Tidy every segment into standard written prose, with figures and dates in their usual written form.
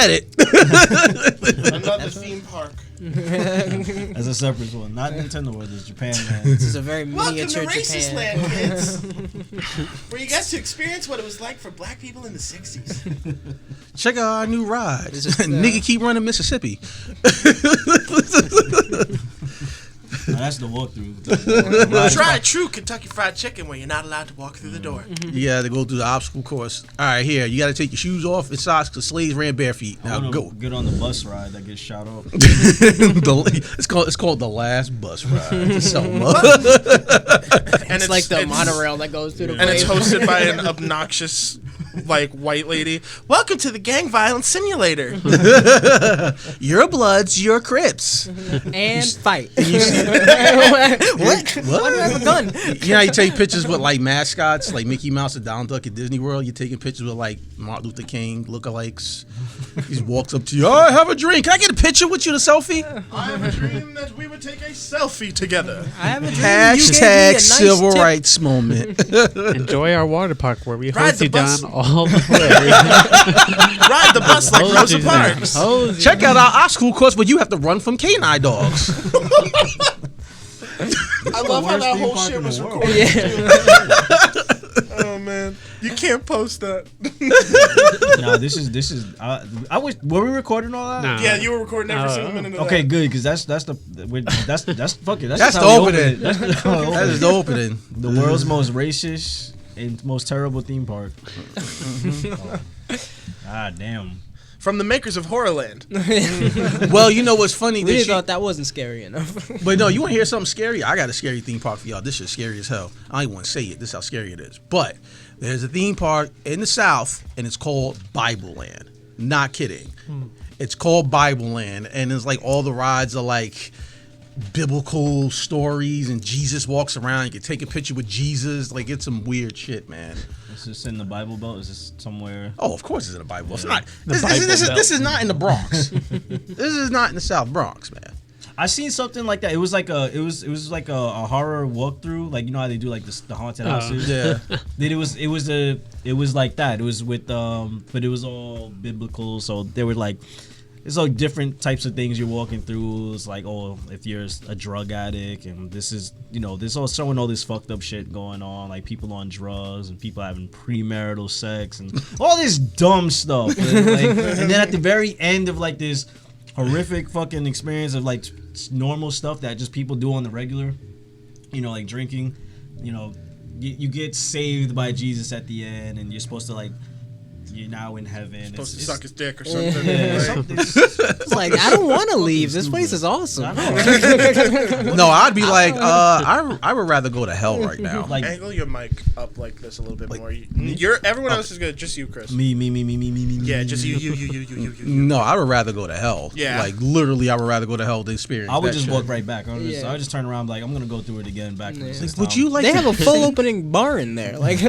said it. Another theme park. As a separate one. Not Nintendo World, it's Japan Land. This is a very Welcome to miniature Racist Japan. Land, kids. Where you get to experience what it was like for black people in the 60s. Check out our new ride. Nigga keep running Mississippi. Now, that's the walkthrough. Try true Kentucky Fried Chicken where you're not allowed to walk through the door. You got to go through the obstacle course. All right, here. You got to take your shoes off and socks because slaves ran bare feet. Now go. Get on the bus ride that gets shot off. It's called the last bus ride. And It's like the monorail that goes through the And it's place. hosted by an obnoxious, white lady. Welcome to the gang violence simulator. Your Bloods, your Crips. and fight. What? Why do I have a gun? You know how you take pictures with like mascots, like Mickey Mouse and Donald Duck at Disney World? You're taking pictures with like Martin Luther King lookalikes. He walks up to you. Oh, have a drink. Can I get a picture with you, the selfie? I have a dream that we would take a selfie together. I have a dream. Hashtag civil rights moment. Enjoy our water park where we Ride hose the you bus. down all the way. Ride the bus like Hose Rosa you down. Parks. Hose you Check down. out our obstacle course, but you have to run from canine dogs. I love how that whole shit was recorded. Oh man, you can't post that. No, this is. I wish. Were we recording all that? No. Yeah, you were recording every single minute of Okay, that. good, because that's fuck it. That's just the how we opening. That's how we That open is it. the opening. The world's most racist and most terrible theme park. God damn. From the makers of Horrorland. Well, you know what's funny? We That thought that wasn't scary enough. but no, you want to hear something scary? I got a scary theme park for y'all. This shit's scary as hell. I don't even want to say it. This is how scary it is. But there's a theme park in the South, and it's called Bible Land. Not kidding. It's called Bible Land, and it's like all the rides are like biblical stories, and Jesus walks around. You can take a picture with Jesus. Like, it's some weird shit, man. Is this in the Bible Belt? Is this somewhere? Oh, of course it's in the Bible. It's Yeah. not. The This Bible is Belt. not in the Bronx. This is not in the South Bronx, man. I seen something like that. It was like a horror walkthrough. Like, you know how they do like the haunted houses. Yeah. It was like that. It was with but it was all biblical. So they were like, it's like different types of things you're walking through. It's like, oh, if you're a drug addict, and this is, you know, this all showing all this fucked up shit going on, like people on drugs and people having premarital sex and all this dumb stuff. And then at the very end of like this horrific fucking experience of like normal stuff that just people do on the regular, you know, like drinking, you know, you get saved by Jesus at the end, and you're supposed to like, you're now in heaven. Supposed to suck his dick or something. Yeah, Like, something. It's like, I don't want to leave. This place is awesome. No, I'd be like, I would rather go to hell right now. Like angle your mic up like this a little bit more. Everyone else is good. Just you, Chris. me. Yeah, just you. No, I would rather go to hell. Yeah. Like, literally, I would rather go to hell than experience I would that just shit. walk right back. I would Yeah. just turn around, like I'm gonna go through it again, back. Yeah. To Would you like They to have a full opening bar in there. Like,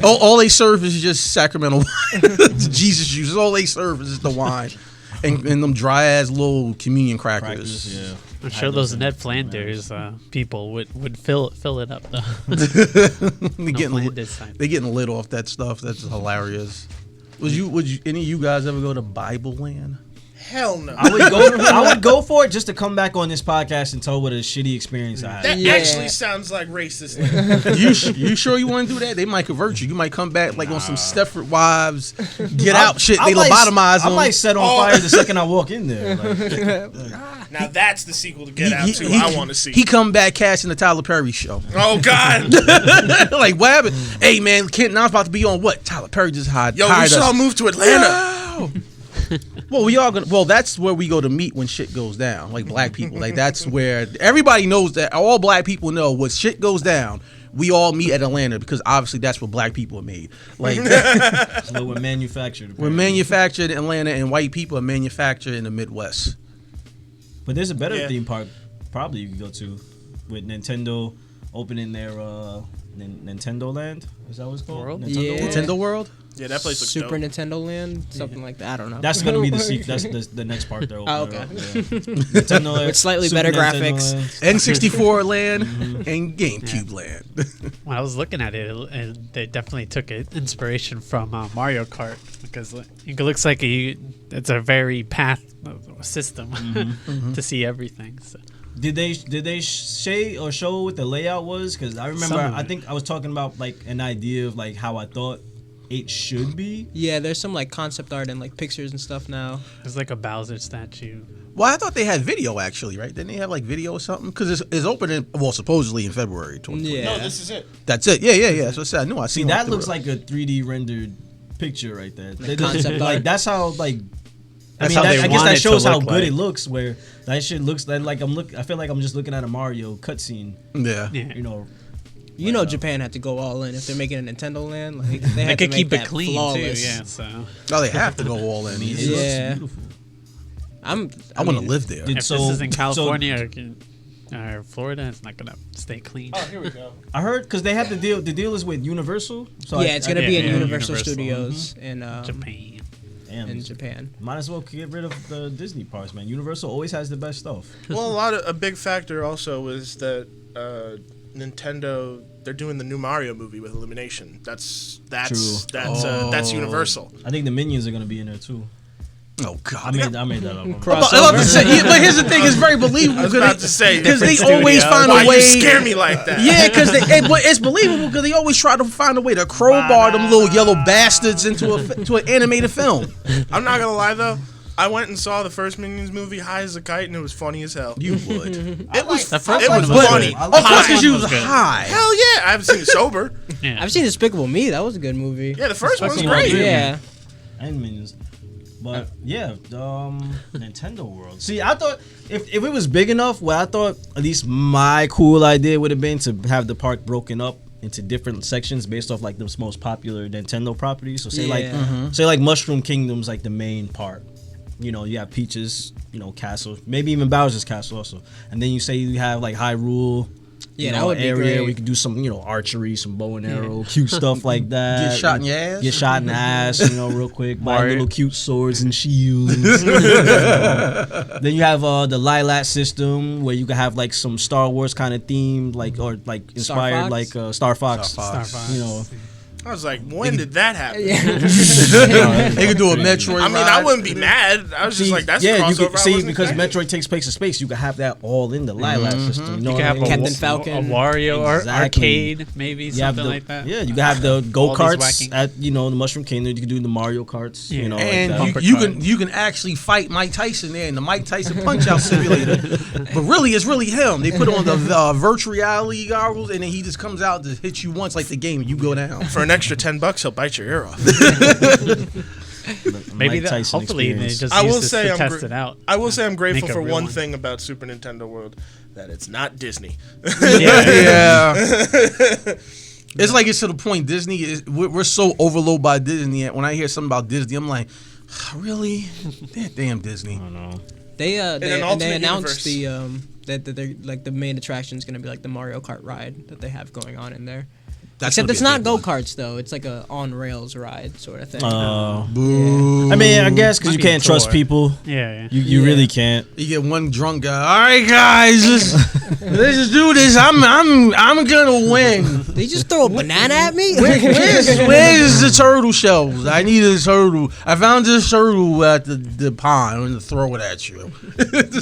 all they serve is just Sacramento wine. Jesus juice. All they serve is just the wine. And them dry ass little communion crackers. Yeah. I'm sure those Ned Flanders people would fill it up though. They're getting lit off that stuff. That's hilarious. Would you any of you guys ever go to Bible Land? Hell no. I would go for it just to come back on this podcast and tell what a shitty experience I had. That Yeah. actually sounds like racist. You sure you want to do that? They might convert you. You might come back like on some Stepford Wives, get out shit. They lobotomize I them. might set on fire the second I walk in there. Like, Now that's the sequel to Get Out too. I want to see. He come back casting the Tyler Perry show. Oh God. Like, what happened? Hey man, Kent Now's about to be on what? Tyler Perry just hired Yo, we should us. all move to Atlanta. Well, we all gonna. Well, that's where we go to meet when shit goes down. Like black people. Like that's where everybody knows that. All black people know when shit goes down. We all meet at Atlanta because obviously that's where black people are made. Like so we're manufactured. we're manufactured in Atlanta, and white people are manufactured in the Midwest. But there's a better Yeah. theme park probably you can go to with Nintendo opening their Nintendo Land. Is that what it's called? World? Nintendo Yeah. World? Nintendo World. Yeah, that place looks Super dope. Nintendo Land, something like that. I don't know. That's gonna be the sequel. That's the next part they're opening. Oh, okay. Up, yeah. Nintendo Land, With slightly Super better Nintendo graphics. Land. N64 land and GameCube land. When I was looking at it, they definitely took inspiration from Mario Kart because it looks like it's a very path system to see everything. So. Did they say or show what the layout was? Because I remember, Some of I it. think I was talking about like an idea of like how I thought it should be. Yeah, there's some like concept art and like pictures and stuff now. There's like a Bowser statue. Well, I thought they had video actually, right? Didn't they have like video or something? Because it's opening, well, supposedly in February 2020. Yeah. No, this is it. That's it. Yeah. That's what I said. I knew I See, seen that looks like a 3D rendered picture right there. They concept like art. that's how like. That's I mean, how they I guess want that it to shows how look good like. it looks. Where that shit looks like I feel like I'm just looking at a Mario cutscene. Yeah. Yeah. You know, Japan had to go all in if they're making a Nintendo Land. Like they They had to could make keep it that clean flawless. too. Yeah. So Oh, they have to go all in. It Yeah. looks beautiful. I want to live there. Did- if so- this is in so- California or Florida, it's not gonna stay clean. Oh, here we go. I heard because they have the deal. The deal is with Universal. So Yeah, it's gonna be in yeah, Universal Universal. Studios in Japan. Damn, in Japan. might as well get rid of the Disney parks, man. Universal always has the best stuff. Well, a big factor also was that Nintendo, they're doing the new Mario movie with Illumination. That's Universal. I think the Minions are gonna be in there too. Oh God. I made that up. I'm about to say, yeah, but here's the thing: it's very believable. I was about to say because they different always studio. find Why a way. you scare me like that? Yeah, because but it's believable because they always try to find a way to crowbar them little yellow bastards into an animated film. I'm not gonna lie though. I went and saw the first Minions movie, High as a Kite, and it was funny as hell. You would, It was The first it one was was funny. good. I of like course, that because one you was was good. high. Hell yeah! I haven't seen it sober. Yeah. I've seen Despicable Me. That was a good movie. Yeah, the first one's Despicable great. Me. Yeah. And Minions. But yeah, Nintendo World. See, I thought if it was big enough, well, I thought at least my cool idea would have been to have the park broken up into different sections based off like the most popular Nintendo properties. So say like Mushroom Kingdom's like the main part. You have Peach's, castle, maybe even Bowser's castle also, and then you say you have like Hyrule. Yeah, that would be area. great. We could do some, archery, some bow and arrow, cute stuff like that. Get shot in your ass? Get shot in the ass, real quick. Buy Mario. little cute swords and shields. Then you have the Lilac system where you can have like some Star Wars kind of themed, or inspired, Fox? like Star Fox. Star Fox. I was like, when did that happen? They could do a Metroid. I mean, ride. I wouldn't be mad. I was just like, that's a you crossover. could I see wasn't because expecting. Metroid takes place in space. You could have that all in the Lilac system. You know You what can I have mean? Captain Falcon. a Wario Exactly. arcade, maybe You have something the- like that. Yeah, you can have the go All these karts whacking- at the Mushroom Kingdom. You can do the Mario karts. Yeah. Like And that. Bumper you car. can actually fight Mike Tyson there in the Mike Tyson Punch Out Simulator, but really it's really him. They put on the virtual reality goggles, and then he just comes out to hit you once like the game, and you go down. For an extra $10, he'll bite your ear off. Maybe Mike that. Tyson Hopefully, they experience. just I use will this say to I'm test it out. I will say I'm grateful Make a for real one one. thing about Super Nintendo World, that it's not Disney. Yeah. It's like it's to the point Disney is. We're so overloaded by Disney. When I hear something about Disney, I'm like, really? Damn Disney. I don't know. They an alternate announced universe. that they're like the main attraction is gonna be like the Mario Kart ride that they have going on in there. That's Except gonna it's be a not big go one. karts though. It's like a on rails ride sort of thing. Boo. I mean, I guess because you Might be a can't trust tour. people. Yeah. You Yeah. really can't. You get one drunk guy. All right, guys, let's do this. I'm gonna win. They just throw a banana at me. Where's the turtle shells? I need a turtle. I found this turtle at the pond. I'm gonna throw it at you.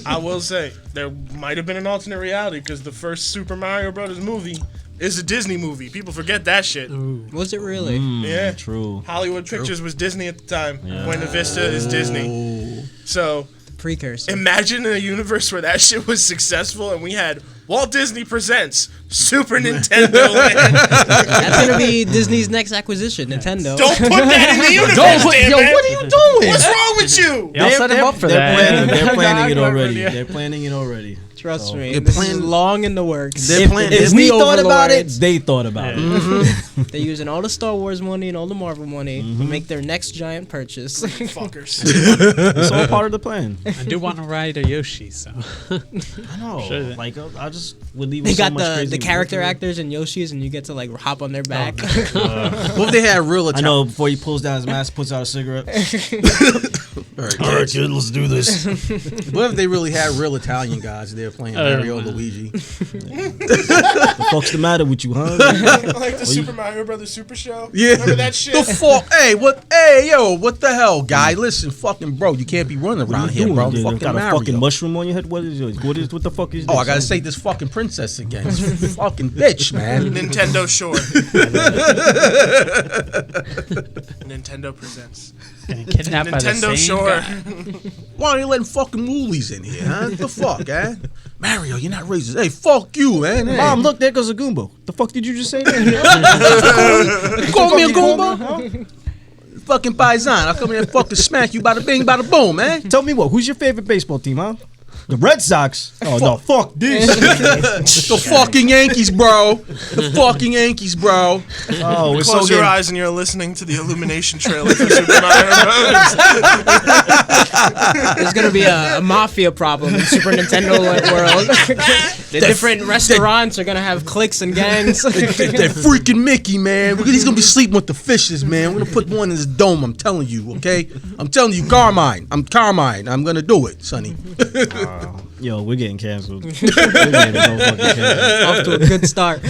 I will say, there might have been an alternate reality because the first Super Mario Brothers movie is a Disney movie. People forget that shit. Was it really? Yeah. True. Hollywood Pictures was Disney at the time. Buena Vista is Disney. So Precursor. imagine a universe where that shit was successful and we had Walt Disney Presents Super Nintendo Land. That's gonna be Disney's next acquisition, Nintendo. Don't put that in the universe, Don't put, damn yo, it. what are you doing? What's wrong with you? Y'all set him up for that. They're planning it God, already. yeah. They're planning it already. Trust me, They're this is playing- long in the works. They're playing- If It's we the thought about it, overlords. they thought about it. They're using all the Star Wars money and all the Marvel money to make their next giant purchase. Fuckers. It's all part of the plan. I do want to ride a Yoshi, so I know. Sure that- Like I just would leave. They with so got much the crazy character actors and Yoshis, and you get to like hop on their back. What if they had real I Italian? know. Before he pulls down his mask, puts out a cigarette. All right, kid, let's do this. what if they really had real Italian guys there playing Mario, wow. Luigi? The fuck's the matter with you, huh? Like the Super Mario Brothers Super Show. Yeah. Remember that shit? The fuck? Hey, what? Hey, yo, what the hell, guy? Listen, fucking bro, you can't be running What are around you here, doing? bro. Dude? Fucking Got a Mario. fucking mushroom on your head. What is it? What the fuck is this? Oh, I gotta say this fucking princess again. This fucking bitch, man. Nintendo Shore. Nintendo presents. getting kidnapped by the Nintendo same Shore. guy. Why are you letting fucking moolies in here, huh? What the fuck, eh? Mario, you're not racist. Hey, fuck you, man. Hey. Mom, look, there goes a Goomba. The fuck did you just say? You call me a Goomba? Fucking paisan. I'll come here and fucking smack you bada bing, bada boom, man. Tell me what? Who's your favorite baseball team, huh? The Red Sox. Oh no, fuck this. The fucking Yankees, bro. The fucking Yankees, bro. Oh, we're Close so your getting, eyes and you're listening to the Illumination trailer for Super Mario Bros. There's gonna be a mafia problem in Super Nintendo world. The different restaurants are gonna have cliques and gangs. That freaking Mickey, man. He's gonna be sleeping with the fishes, man. We're gonna put one in his dome. I'm telling you, okay? I'm telling you, Carmine. I'm Carmine. I'm gonna do it, Sonny. yo, we're getting canceled. We're getting so fucking canceled. Off to a good start.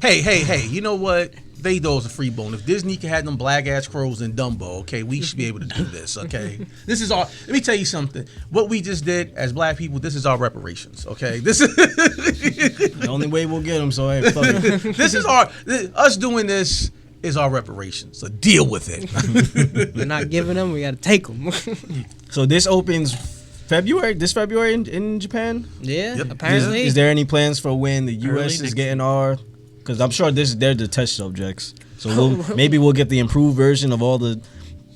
Hey. You know what? Vado's a free bone. If Disney can have them black ass crows in Dumbo, okay, we should be able to do this, okay? This is our. Let me tell you something. What we just did as black people, this is our reparations, okay? This is The only way we'll get them. So hey, fuck it. this is our. Us doing this is our reparations. So deal with it. We're not giving them. We gotta take them. So this opens this February in Japan. Yeah, Yep. apparently. Is there any plans for when the Early U.S. is next getting our? Because I'm sure they're the test subjects. So maybe we'll get the improved version of all the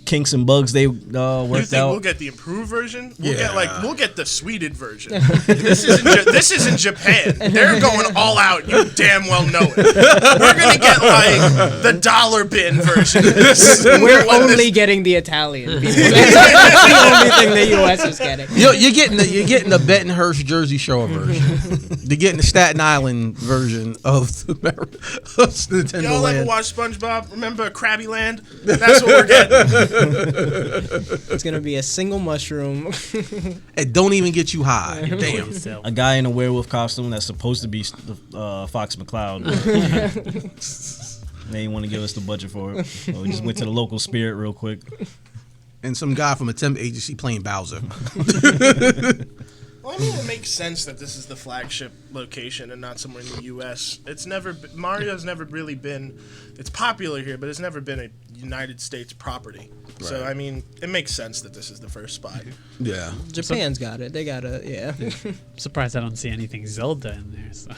kinks and bugs they You worked think we'll out. get the improved version? We'll Yeah. get the sweeted version. This isn't Japan. They're going all out. You damn well know it. We're gonna get like the dollar bin version. We're only getting the Italian people. That's the only thing the U.S. is getting. You're getting the Bentonhurst Jersey Shore version. You're getting the Staten Island version of the Nintendo Y'all ever Land. watch SpongeBob? Remember Krabby Land? That's what we're getting. It's gonna be a single mushroom. And don't even get you high. Damn. A guy in a werewolf costume that's supposed to be Fox McCloud. They didn't want to give us the budget for it. So we just went to the local spirit real quick. And some guy from a temp agency playing Bowser. Well, I mean, it makes sense that this is the flagship location and not somewhere in the U.S. Mario's never really been. It's popular here, but it's never been a United States property. So Right. I mean, it makes sense that this is the first spot. Yeah. Japan's got it. They got it. Yeah. Surprised I don't see anything Zelda in there. So.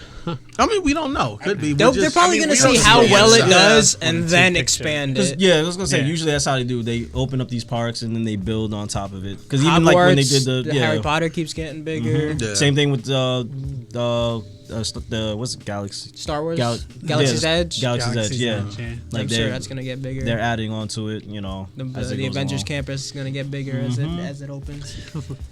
I mean, we don't know. Could be. They're probably gonna we see don't how see well it inside. does Yeah. and Want to then see expand Cause, it. yeah, I was gonna say Yeah. usually that's how they do. They open up these parks and then they build on top of it. Because even like when they did Hogwarts, the Harry Potter keeps getting bigger. Yeah. same thing with the what's it, Galaxy Star Wars, Galaxy's Galaxy's Edge. Galaxy's Edge, yeah. Like I'm sure that's gonna get bigger. they're adding on to it, you know. The as it goes Avengers along. campus is gonna get bigger as it opens.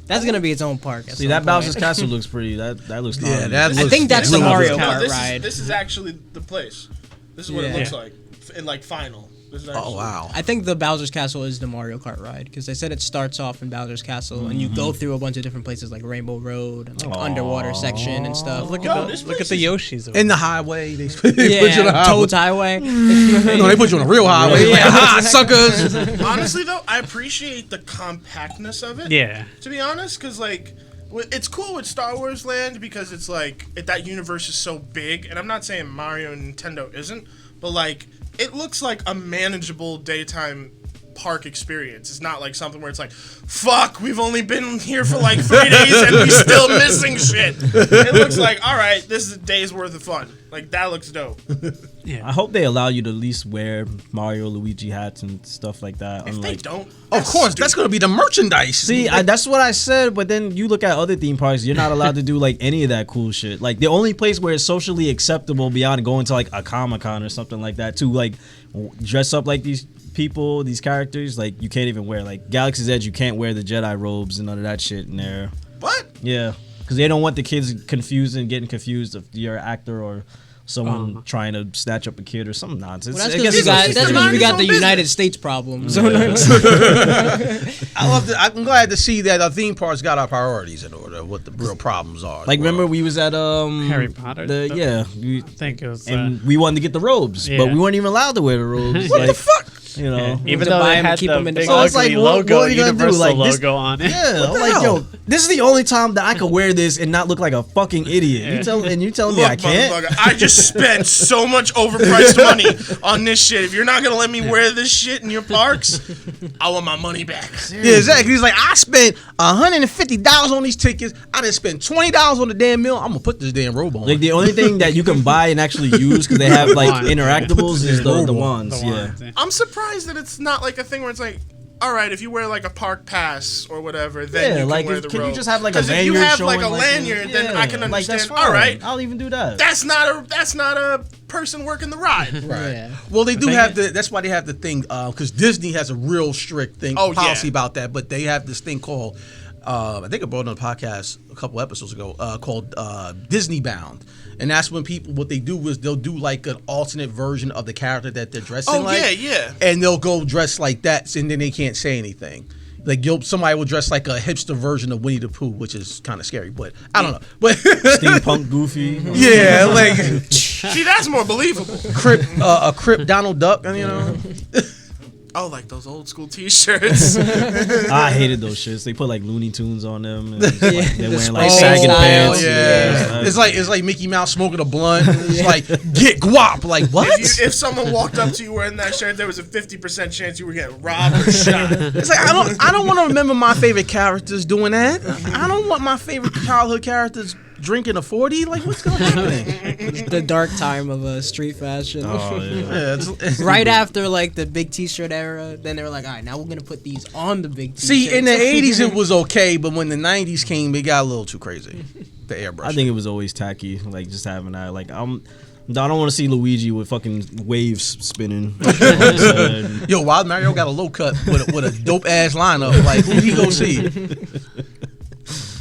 That's gonna be its own park. See that Bowser's Castle looks pretty. That looks Yeah, gnarly. that I looks- think that's yeah, the that looks Mario good. Kart this ride. This is actually the place. This is what it Yeah. looks Yeah. like in like final. This is Oh actually, wow. I think the Bowser's Castle is the Mario Kart ride because they said it starts off in Bowser's Castle and you go through a bunch of different places like Rainbow Road and like underwater section and stuff. Look Yo, at this the look place at the is- Yoshis. Over In the there. highway, they put you on the Yeah, highway. Toad's Highway. No, they put you on a real highway. Yeah. Like, ha, suckers. Honestly, though, I appreciate the compactness of it. Yeah. To be honest, because like it's cool with Star Wars Land because it's like that universe is so big, and I'm not saying Mario and Nintendo isn't, but like it looks like a manageable daytime park experience. It's not like something where it's like, fuck, we've only been here for like 3 days and we still missing shit. It looks like, all right, this is a day's worth of fun. Like, that looks dope. Yeah. I hope they allow you to at least wear Mario, Luigi hats and stuff like that. If they don't, Of course, that's going to be the merchandise. See, that's what I said, but then you look at other theme parks, you're not allowed to do like any of that cool shit. Like the only place where it's socially acceptable beyond going to like a Comic-Con or something like that to like dress up like these people, these characters, like you can't even wear like Galaxy's Edge, you can't wear the Jedi robes and none of that shit in there. What? Yeah, because they don't want the kids confused and getting confused if you're an actor or someone trying to snatch up a kid or some nonsense. Well, that's I because guess we got the business. United States problem. So I'm glad to see that our theme parks got our priorities in order, what the real problems are. like remember we was at Harry Potter? yeah, I think it was. and we wanted to get the robes, but Yeah. we weren't even allowed to wear the robes. what like, the fuck? You know. yeah. Even To though buy they 'em, had keep the 'em in the big So it's ugly like, what logo, are you gonna do? Universal Like, this- logo on it. Yeah, I'm the like, hell? yo, this is the only time that I could wear this and not look like a fucking idiot. Yeah. You telling me Look, I can't? motherfucker, I just spent so much overpriced money on this shit. If you're not gonna let me wear this shit in your parks, I want my money back. Yeah, exactly. He's like, I spent $150 on these tickets. I didn't spend $20 on the damn meal. I'm gonna put this damn robe on. Like the only thing that you can buy and actually use because they have like Wand. interactables is the Robo. wands. The Yeah. ones, yeah. I'm surprised that it's not like a thing where it's like, all right, if you wear like a park pass or whatever, then Yeah, you can like wear if- the can you robe. just have, like, a 'Cause if you lanyard have like a showing, like, lanyard, then I can yeah, like, understand. that's All fine. right, I'll even do that. that's not a person working the ride. Right. Yeah. Well, they do thing have is- the. That's why they have the thing because Disney has a real strict thing Oh, policy yeah. about that. But they have this thing called. I think I brought it on the podcast a couple episodes ago called Disney Bound, and that's when people what they do is they'll do like an alternate version of the character that they're dressing Oh like. yeah. And they'll go dress like that, and then they can't say anything. Like somebody will dress like a hipster version of Winnie the Pooh, which is kind of scary, but I don't know. But Steampunk Goofy. yeah, like See, that's more believable. a Crip Donald Duck, you know. Oh, like those old school T-shirts. I hated those shits. They put like Looney Tunes on them. And they're wearing like spray sagging style, pants. Yeah, it's like Mickey Mouse smoking a blunt. It's like get guap. Like what? If someone walked up to you wearing that shirt, there was a 50% chance you were getting robbed or shot. It's like I don't want to remember my favorite characters doing that. I don't want my favorite childhood characters drinking a 40. Like what's going to happen? the dark time of street fashion. Oh, yeah. Yeah, it's Right after like the big T-shirt era, then they were like, all right, now we're gonna put these on the big T-shirts. See, in the 80s it was okay, but when the 90s came, it got a little too crazy. The airbrush. I think it was always tacky, like just having that. Like I don't want to see Luigi with fucking waves spinning. Yo, Wild Mario got a low cut with a dope ass lineup. Like who he go see?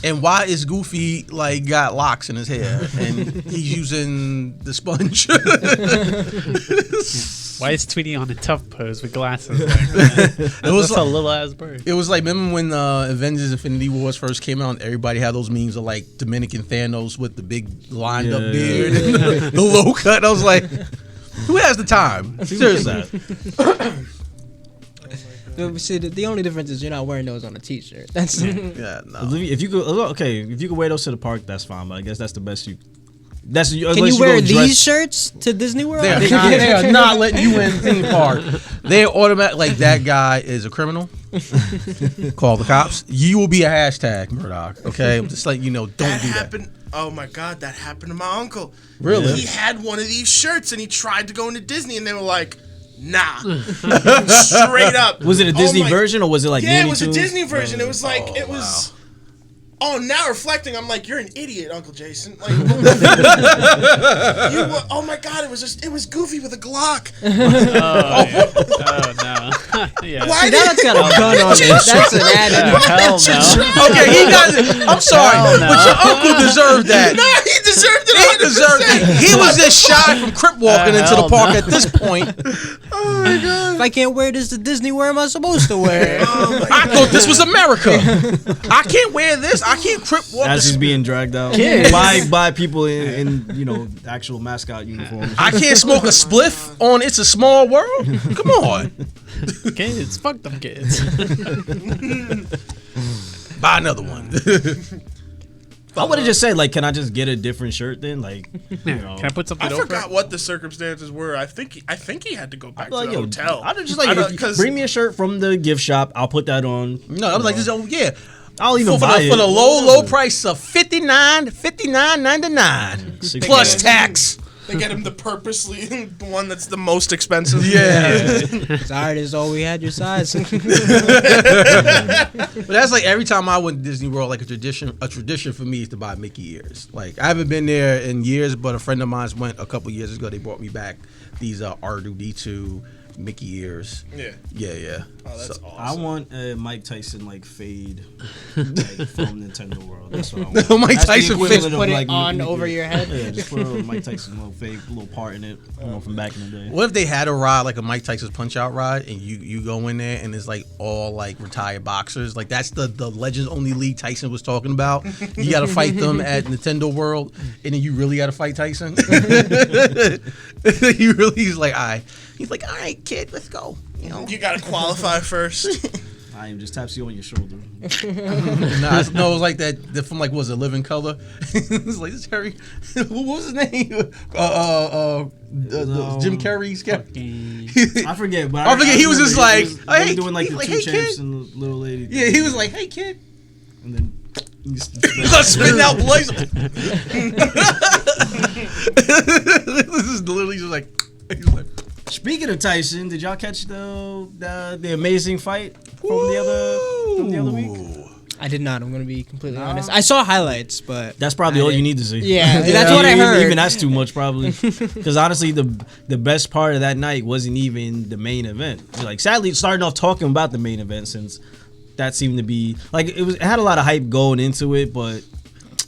And why is Goofy like got locks in his hair and he's using the sponge? Why is Tweety on a tough pose with glasses like that? It was That's a like, little ass bird. it was like remember when Avengers Infinity Wars first came out and everybody had those memes of like Dominican Thanos with the big lined up Yeah. beard and the low cut. I was like, who has the time? Seriously. See, the only difference is you're not wearing those on a T-shirt. That's Yeah, no. If you could wear those to the park, that's fine. But I guess that's the best you. Can you wear these shirts to Disney World? They are not letting you in the theme park. They automatic like that guy is a criminal. Call the cops. You will be a hashtag, Murdoch. Okay, I'm just letting you know. Don't That do that. happened. Oh my God, that happened to my uncle. Really? He had one of these shirts and he tried to go into Disney and they were like, nah. Straight up. Was it a Disney Oh my- version or was it like Yeah, it Looney was a Tunes? Disney version. It was like, it was. Oh, now reflecting, I'm like, you're an idiot, Uncle Jason. Like, oh my God, it was Goofy with a Glock. Oh, yeah. Oh no. Yeah. Why See, that's got a gun on it. That's an added. Hell no. Okay, he got it. I'm sorry, Hell no. but your uncle deserved that. No, he deserved it. He deserved it. He was just shy from crip walking into the hell park no. at this point. If I can't wear this to Disney, where am I supposed to wear it? I thought this was America. I can't wear this. I can't crip walk. As he's This. being dragged out by people in actual mascot uniforms. I can't smoke a spliff on It's a Small World. Come on, Kids, fuck them kids. buy another one. I would have just said, like, can I just get a different shirt then? Like, you know. Can I put something I over? forgot what the circumstances were. I think he had to go back to like, the hotel. I'd just like, bring me a shirt from the gift shop. I'll put that on. No, I'm like, yeah. I'll even for buy the, it. for the low price of $59.99 plus tax. They get him the purposely the one that's the most expensive. Yeah. Sorry, this is all we had. Your size. But that's like every time I went to Disney World, like a tradition for me is to buy Mickey ears. Like I haven't been there in years, but a friend of mine went a couple years ago. They brought me back these R2D2 Mickey ears. Yeah. Yeah. Oh, that's awesome. I want Mike Tyson like fade like, from Nintendo World. That's what I want. Mike That's the Tyson equivalent fade. of, Put it like, on Mickey over ears. your head. Yeah, just put a little Mike Tyson little fade, little part in it, from back in the day. What if they had a ride like a Mike Tyson's Punch Out ride, and you go in there and it's like all like retired boxers? Like that's the Legends Only League Tyson was talking about. You got to fight them at Nintendo World, and then you really got to fight Tyson. He's like, all right, kid, let's go. You know, You gotta qualify first. I am just taps you on your shoulder. no, it was like that from like was it Living Color? It was like this Harry. What was his name? Jim Carrey's character. I forget, but I forget. He was just like, they hey, were doing like the like, two hey, champs kid. and the little lady. Yeah, he was like, hey kid. And then He's spitting out blood. This is literally just like. He's like. Speaking of Tyson, did y'all catch the amazing fight from the other week? I did not. I'm gonna be completely honest. I saw highlights, but That's probably all you need to see. Yeah, that's what I heard. Even that's too much, probably. Because honestly, the best part of that night wasn't even the main event. Like, sadly, starting off talking about the main event, since that seemed to be like it had a lot of hype going into it, but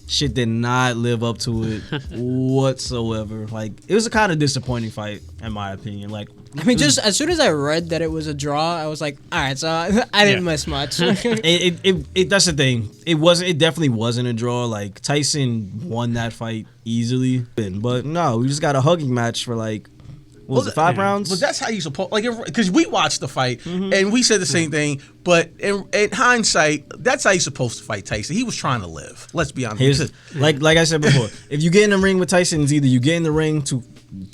shit did not live up to it whatsoever. Like, it was a kind of disappointing fight, in my opinion. Like, I mean, just as soon as I read that it was a draw, I was like, all right, so I didn't miss much. it that's the thing. It definitely wasn't a draw. Like, Tyson won that fight easily, but no, we just got a hugging match for like. What was it, 5 rounds? But that's how you supposed, like, because we watched the fight and we said the same thing. But in hindsight, that's how you're supposed to fight Tyson. He was trying to live. Let's be honest. Like I said before, if you get in the ring with Tyson, it's either you get in the ring to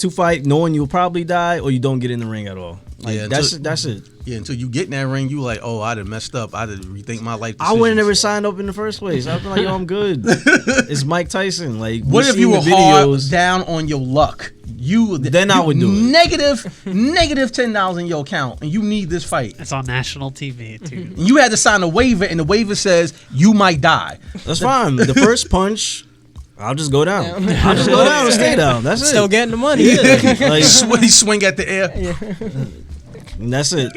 fight, knowing you'll probably die, or you don't get in the ring at all. Like, Yeah, that's it. Yeah, until you get in that ring, you like, oh, I done messed up. I done rethink my life. I would have never signed up in the first place. I'd be like, yo, I'm good. It's Mike Tyson. Like, What if you were hard down on your luck? Then I would do it. Negative $10 in your account, and you need this fight. It's on national TV too. And you had to sign a waiver, and the waiver says you might die. That's fine. The first punch, I'll just go down. I'll just go down and stay down. That's Still it. getting the money. Like, He swing at the air. and that's it.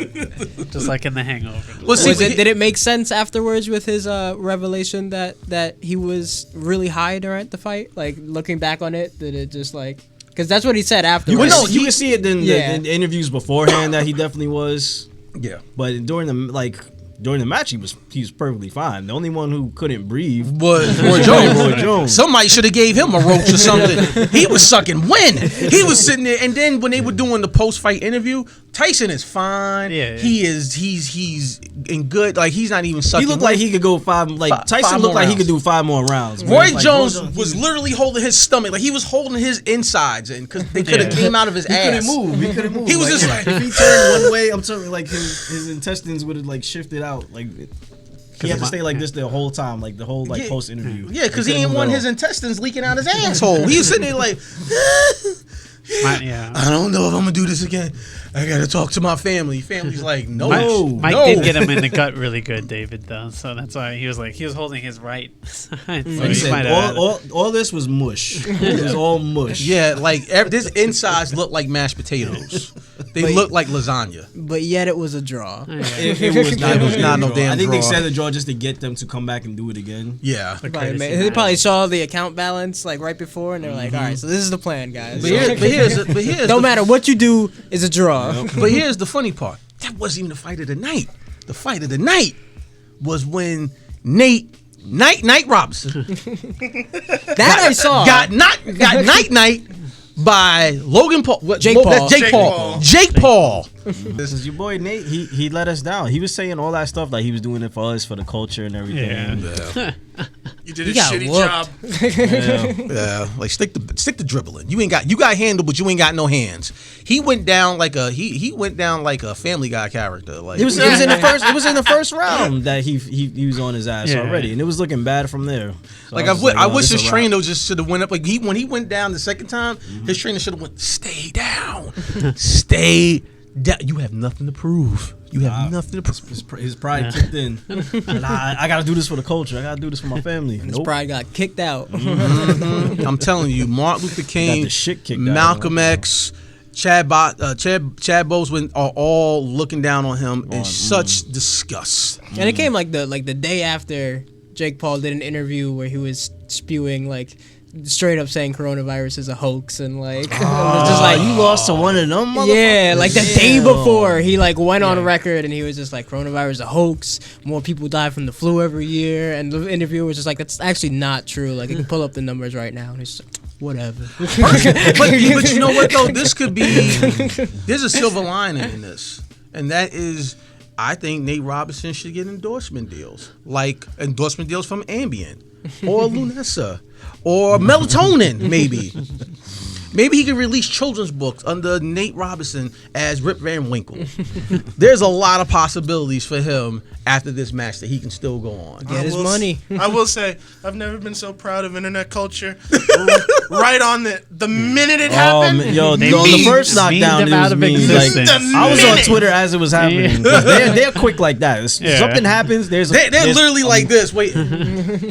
Just like in The Hangover. Well, see, Did it make sense afterwards with his revelation that he was really high during the fight? Like, looking back on it, did it just like... Because that's what he said afterwards. You can see it in the interviews beforehand that he definitely was. Yeah, But during the match, he was perfectly fine. The only one who couldn't breathe was Roy Roy Jones. Somebody should have gave him a roach or something. He was sucking wind. He was sitting there, and then when they were doing the post-fight interview, Tyson is fine. Yeah. He's in good. Like, he's not even sucking. He looked like he could go five. Like, Tyson looked like he could do 5 more rounds. Roy Like, Jones was literally holding his stomach, like he was holding his insides in, because they could have came out of his He ass. couldn't move. He couldn't move. He was just like, if he turned one way, I'm telling you, like his intestines would have like shifted out. Like, he had to stay like this the whole time, like the whole like post interview. Yeah, because he didn't want his intestines leaking out his asshole. He was sitting there like, I don't know if I'm gonna do this again. I gotta talk to my family. Family's like, no. Mike no. did get him in the gut really good, David, though. So that's why he was holding his right side. So Like he he might said, have all this was mush. It was all mush. Yeah, like this insides look like mashed potatoes. They look like lasagna. But yet it was a draw. It was not, It was not no damn I think they draw. said the draw just to get them to come back and do it again. Yeah. They probably saw the account balance like right before, and they're like, all right, so this is the plan, guys. But here's No matter what you do, is a draw. But here's the funny part. That wasn't even the fight of the night. The fight of the night was when Night Robinson I saw. got night by Logan Paul. Jake Paul. Jake Paul. This is your boy Nate. He let us down. He was saying all that stuff like he was doing it for us, for the culture and everything. Yeah. You did a got shitty whooped. job. Yeah, like stick to dribbling. You got handle, but you ain't got no hands. He went down like he went down like a Family Guy character. Like It was in the first. It was in the first round that he was on his ass Yeah. already, and it was looking bad from there. So Like was I oh, wish this his a wrap. trainer just should have went up. Like when he went down the second time, his trainer should have went, stay down, stay down. You have nothing to prove. You have nothing to prove. His pride kicked in. And I gotta do this for the culture. I gotta do this for my family. His Nope. pride got kicked out. I'm telling you, Martin Luther King, the shit kicked out of Malcolm him. X, Chad Boseman are all looking down on him in such disgust. And it came like the day after Jake Paul did an interview where he was spewing like straight up saying coronavirus is a hoax and like it was just like You lost to one of them, motherfuckers. yeah, like the day Damn. before he like went on record and he was just like coronavirus is a hoax. More people die from the flu every year, and the interviewer was just like that's actually not true. Like you can pull up the numbers right now, and he's just like, whatever. but you know what though? This could be. There's a silver lining in this, and that is, I think Nate Robinson should get endorsement deals, like endorsement deals from Ambien or Lunesa or melatonin, maybe. Maybe he could release children's books under Nate Robinson as Rip Van Winkle. There's a lot of possibilities for him after this match that he can still go on. Get his money. I will say, I've never been so proud of internet culture. Right on the minute it happened. Yo, They on the memed- first memed knockdown, them it out was of mean. Like, existence. I was on minute. Twitter as it was happening. 'Cause They're quick like that. Yeah. Something happens. They're They're literally like this. Wait,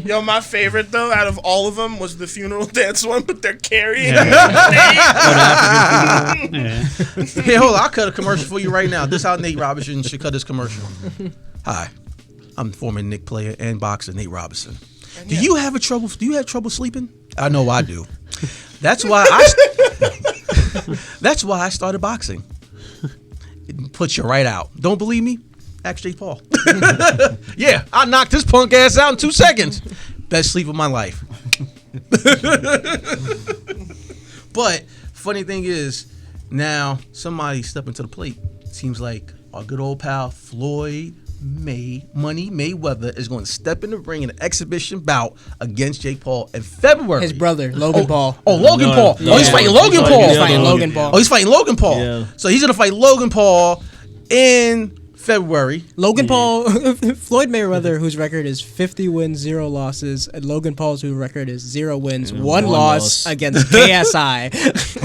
Yo, my favorite though, out of all of them, was the funeral dance one, but they're carrying. Yeah. hey, hold on. I'll cut a commercial for you right now. This is how Nate Robinson should cut his commercial. Hi, I'm former Knick player and boxer Nate Robinson. Do you have trouble sleeping? I know I do. That's why I started boxing. It puts you right out. Don't believe me? Ask Jake Paul. Yeah, I knocked his punk ass out in 2 seconds. Best sleep of my life. But funny thing is, now somebody stepping to the plate. Seems like our good old pal Floyd Mayweather is going to step in the ring in an exhibition bout against Jake Paul in February. His brother, Logan Paul. Oh, Logan No, Paul. no, Oh, he's yeah. fighting Logan Paul. He's fighting Logan Paul. Oh, he's fighting Logan Paul. Yeah. So he's going to fight Logan Paul in February. Logan Paul, Floyd Mayweather, whose record is 50 wins, 0 losses, and Logan Paul's whose record is 0 wins, 1 loss against KSI.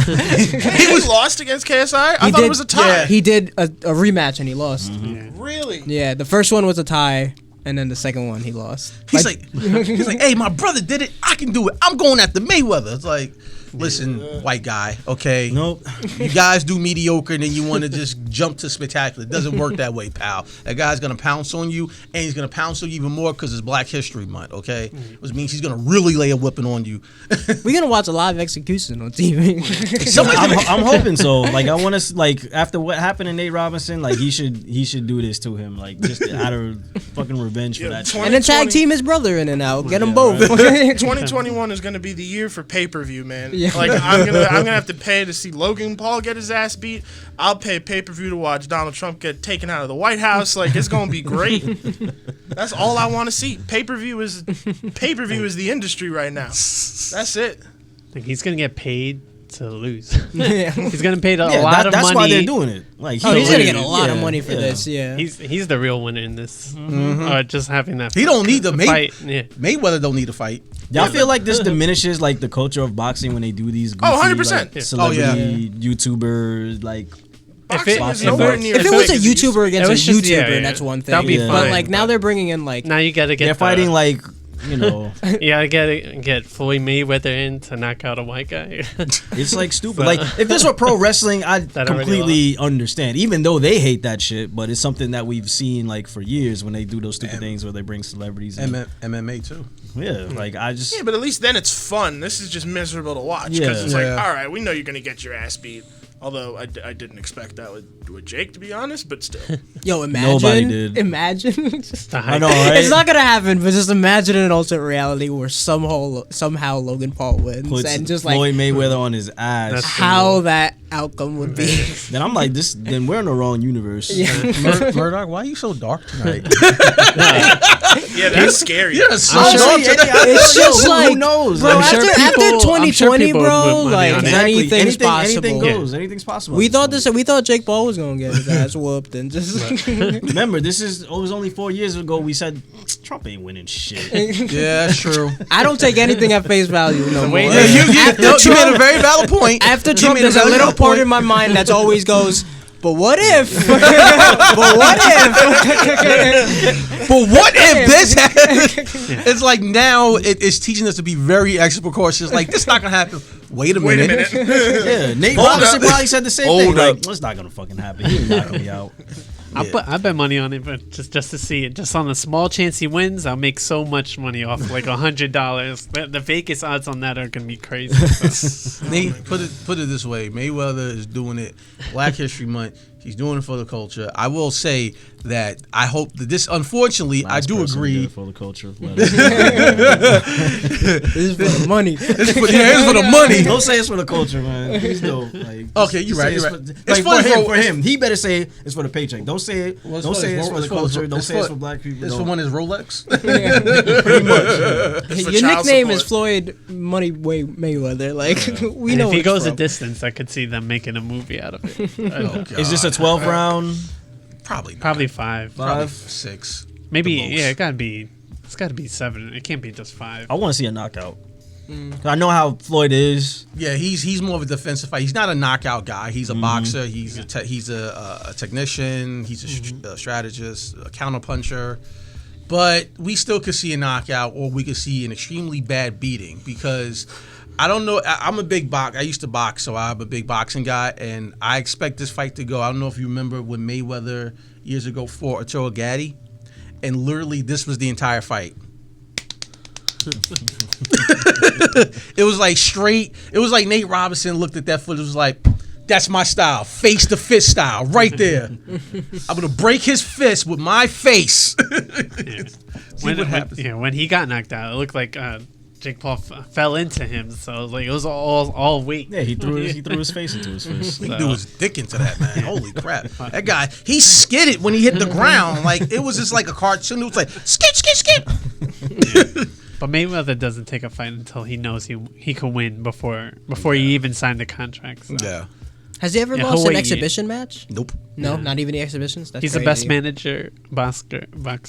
He lost against KSI? I thought it was a tie. He did a rematch and he lost. Really? Yeah, the first one was a tie, and then the second one he lost. He's like, hey, my brother did it. I can do it. I'm going after Mayweather. It's like, listen, white guy, okay? Nope. You guys do mediocre and then you want to just jump to spectacular. It doesn't work that way, pal. That guy's going to pounce on you, and he's going to pounce on you even more because it's Black History Month, okay? Which means he's going to really lay a whipping on you. We're gonna watch a live execution on TV. I'm hoping so. Like I want to like after what happened to Nate Robinson, like he should do this to him, like just out of fucking revenge for that. And then tag team his brother in and out. Get them both. 2021 is gonna be the year for pay-per-view, man. Yeah. Like I'm gonna have to pay to see Logan Paul get his ass beat. I'll pay pay-per-view to watch Donald Trump get taken out of the White House. Like it's gonna be great. That's all I want to see. Pay-per-view is the industry right now. That's it. Like he's gonna get paid to lose. Yeah. He's gonna pay a Yeah, lot of that's money. why they're doing it. Like Oh, he's gonna get a yeah, lot of money for yeah. this. Yeah. He's the real winner in this. Just having that. He don't need to fight. Yeah. Mayweather don't need to fight. Y'all feel like this diminishes like the culture of boxing when they do these goofy, 100%. like, celebrity Oh, yeah. YouTubers like Boxing it- is if nowhere it- near If as it was a big as it used to YouTuber be. against It a was just- YouTuber, yeah, yeah. that's one thing. That'd be Yeah. But fine. like now they're bringing in like Now you gotta get. they're fighting like you know. You gotta get Floyd Mayweather in to knock out a white guy. It's like stupid. Like if this were pro wrestling, I'd That already completely understand. Even though they hate that shit, but it's something that we've seen like for years when they do those stupid things where they bring celebrities in. MMA too. Yeah, like I just Yeah, but at least then it's fun. This is just miserable to watch because Yeah. it's like, Yeah. all right, we know you're gonna get your ass beat. Although I didn't expect that with Jake, to be honest, but still. Yo, imagine. Nobody did. Imagine. Just, I know, right? it's not gonna happen, but just imagine an alternate reality where somehow Logan Paul wins, Puts and just Floyd Mayweather on his ass. That's how that outcome would be. Then I'm like, then we're in the wrong universe. Murdoch, why are you so dark tonight? Yeah, that's scary. You're so I'm dark sure, tonight. It's just who like, knows? bro, I'm sure after people 2020, would bro, put money like on it. anything's possible. Anything goes. Anything's possible. We thought Jake Paul was gonna get his ass whooped and just. Remember, it was only 4 years ago. We said Trump ain't winning shit. Yeah, that's true. I don't take anything at face value no more. Yeah, you made a very valid point. After You Trump, made there's a very little valid part point. in my mind that's always goes, but what if? But what if? But what if this happened? It's like now it's teaching us to be very extra precautious. Like, this not going to happen. Wait a minute. Yeah, Nate Hold Robinson up. probably said the same Hold thing. up. Like, it's not gonna fucking happen. He ain't knocking me out. I bet money on it, but just to see it, just on the small chance he wins, I'll make so much money off like $100. The Vegas odds on that are gonna be crazy. So. Nate, put it this way: Mayweather is doing it. Black History Month. He's doing it for the culture. I will say that I hope that this. Unfortunately, I do agree. For the culture. This is for the money. It's for the money. Don't say it's for the culture, man. Please don't. Like, Okay, you're just right. say You're it's right. For, like, It's for him. He better say it's for the paycheck. Don't say it. Well, Don't say it's for the culture. Don't say it's for black people. It's for Don't. one is Rolex. Pretty much. for Your child nickname is support. Floyd Mayweather. Like we And know if he it's goes a from. distance, I could see them making a movie out of it. Oh, God. Is this a 12 round? Probably not. Probably 5. Probably Five? 6. Maybe, the most. yeah, it's gotta be 7. It can't be just 5. I want to see a knockout. I know how Floyd is. Yeah, he's more of a defensive fight. He's not a knockout guy. He's a boxer. He's a technician. He's a strategist, a counterpuncher. But we still could see a knockout, or we could see an extremely bad beating because I don't know. I'm a big box. I used to box, so I'm a big boxing guy, and I expect this fight to go. I don't know if you remember when Mayweather years ago fought Arturo Gatti, and literally this was the entire fight. It was like straight. It was like Nate Robinson looked at that footage. It was like, that's my style, face to fist style, right there. I'm gonna break his fist with my face. See what happens. When he got knocked out, it looked like Jake Paul fell into him. So like it was all weight. Yeah, he threw his face into his fist. He threw his dick into that, man. Holy crap. That guy, he skidded when he hit the ground. Like, it was just like a cartoon. It was like, skid, skid, skid. But Mayweather doesn't take a fight until he knows he can win before he even signed the contract. So. Yeah. Has he ever Yeah, lost Hawaii. an exhibition match? Nope. No, not even the exhibitions. That's He's crazy. the best manager boxer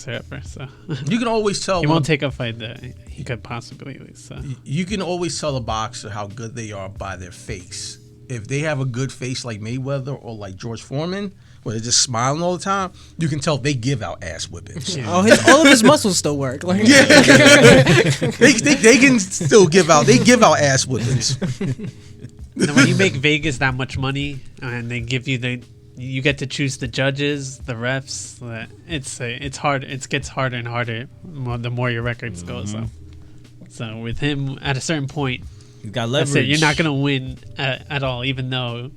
ever. So You can always tell. he won't take a fight that he could possibly lose. So. You can always tell a boxer how good they are by their face. If they have a good face like Mayweather or like George Foreman, where they're just smiling all the time, you can tell they give out ass whippings. Yeah. Oh, all of his muscles still work. Like, They can still give out. They give out ass whippings. And when you make Vegas that much money and they give you you get to choose the judges, the refs. It's hard. It gets harder and harder the more your records go. So with him at a certain point, He's got that's leverage. it. You're not gonna win at all. Even though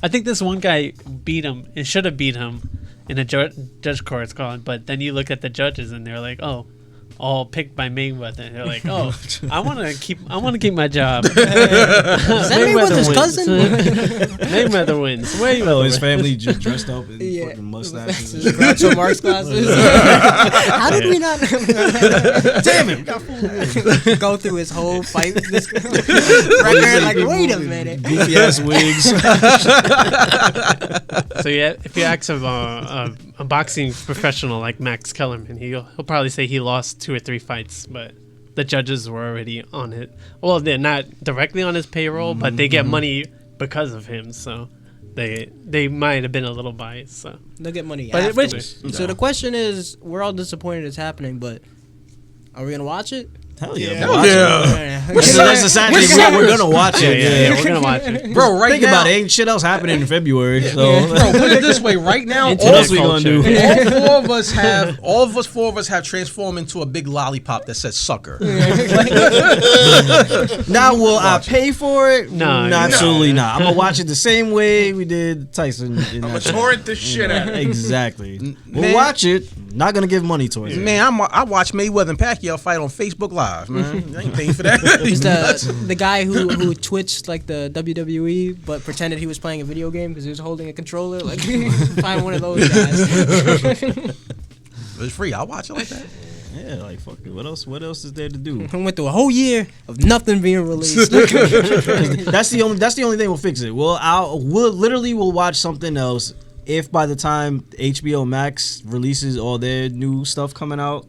I think this one guy beat him. It should have beat him in a judge court calling. But then you look at the judges and they're like, oh. All picked by Mayweather. They're like, "Oh, I want to keep my job." is that Mayweather's cousin? Mayweather wins. Mayweather Oh, his wins. family just dressed up in Yeah. fucking mustaches. and His shit. Groucho Marx glasses. How did we not Damn it! we got fooled. go through his whole fight this record? Like, wait a minute. Goofy ass wigs. So yeah, if you ask a boxing professional like Max Kellerman, he'll probably say he lost 2 or 3 fights, but the judges were already on it. Well, they're not directly on his payroll, but they get money because of him. So they might have been a little biased. So They'll get money But after. which- So the question is, we're all disappointed it's happening, but are we gonna watch it? Hell yeah. Yeah. we'll watch it. That's the sad thing. We're gonna watch it. Yeah, we're gonna watch it. Bro, right Think now, about it. Ain't shit else happening in February. So bro, put it this way. Right now, what else we gonna do? all four of us have transformed into a big lollipop that says sucker. Now, will I pay for it? No, Absolutely not. I'm gonna watch it the same way we did Tyson. I'm gonna torrent the shit out of it. Exactly. We'll Man. watch it. Not gonna give money towards it. Man, I watched Mayweather and Pacquiao fight on Facebook Live, man. I ain't paying for that. It's the guy who twitched like the WWE, but pretended he was playing a video game because he was holding a controller. Like, find one of those guys. It's free. I'll watch it like that. Yeah, like fuck it. What else is there to do? I went through a whole year of nothing being released. That's the only thing we'll fix it. We'll watch something else if by the time HBO Max releases all their new stuff coming out,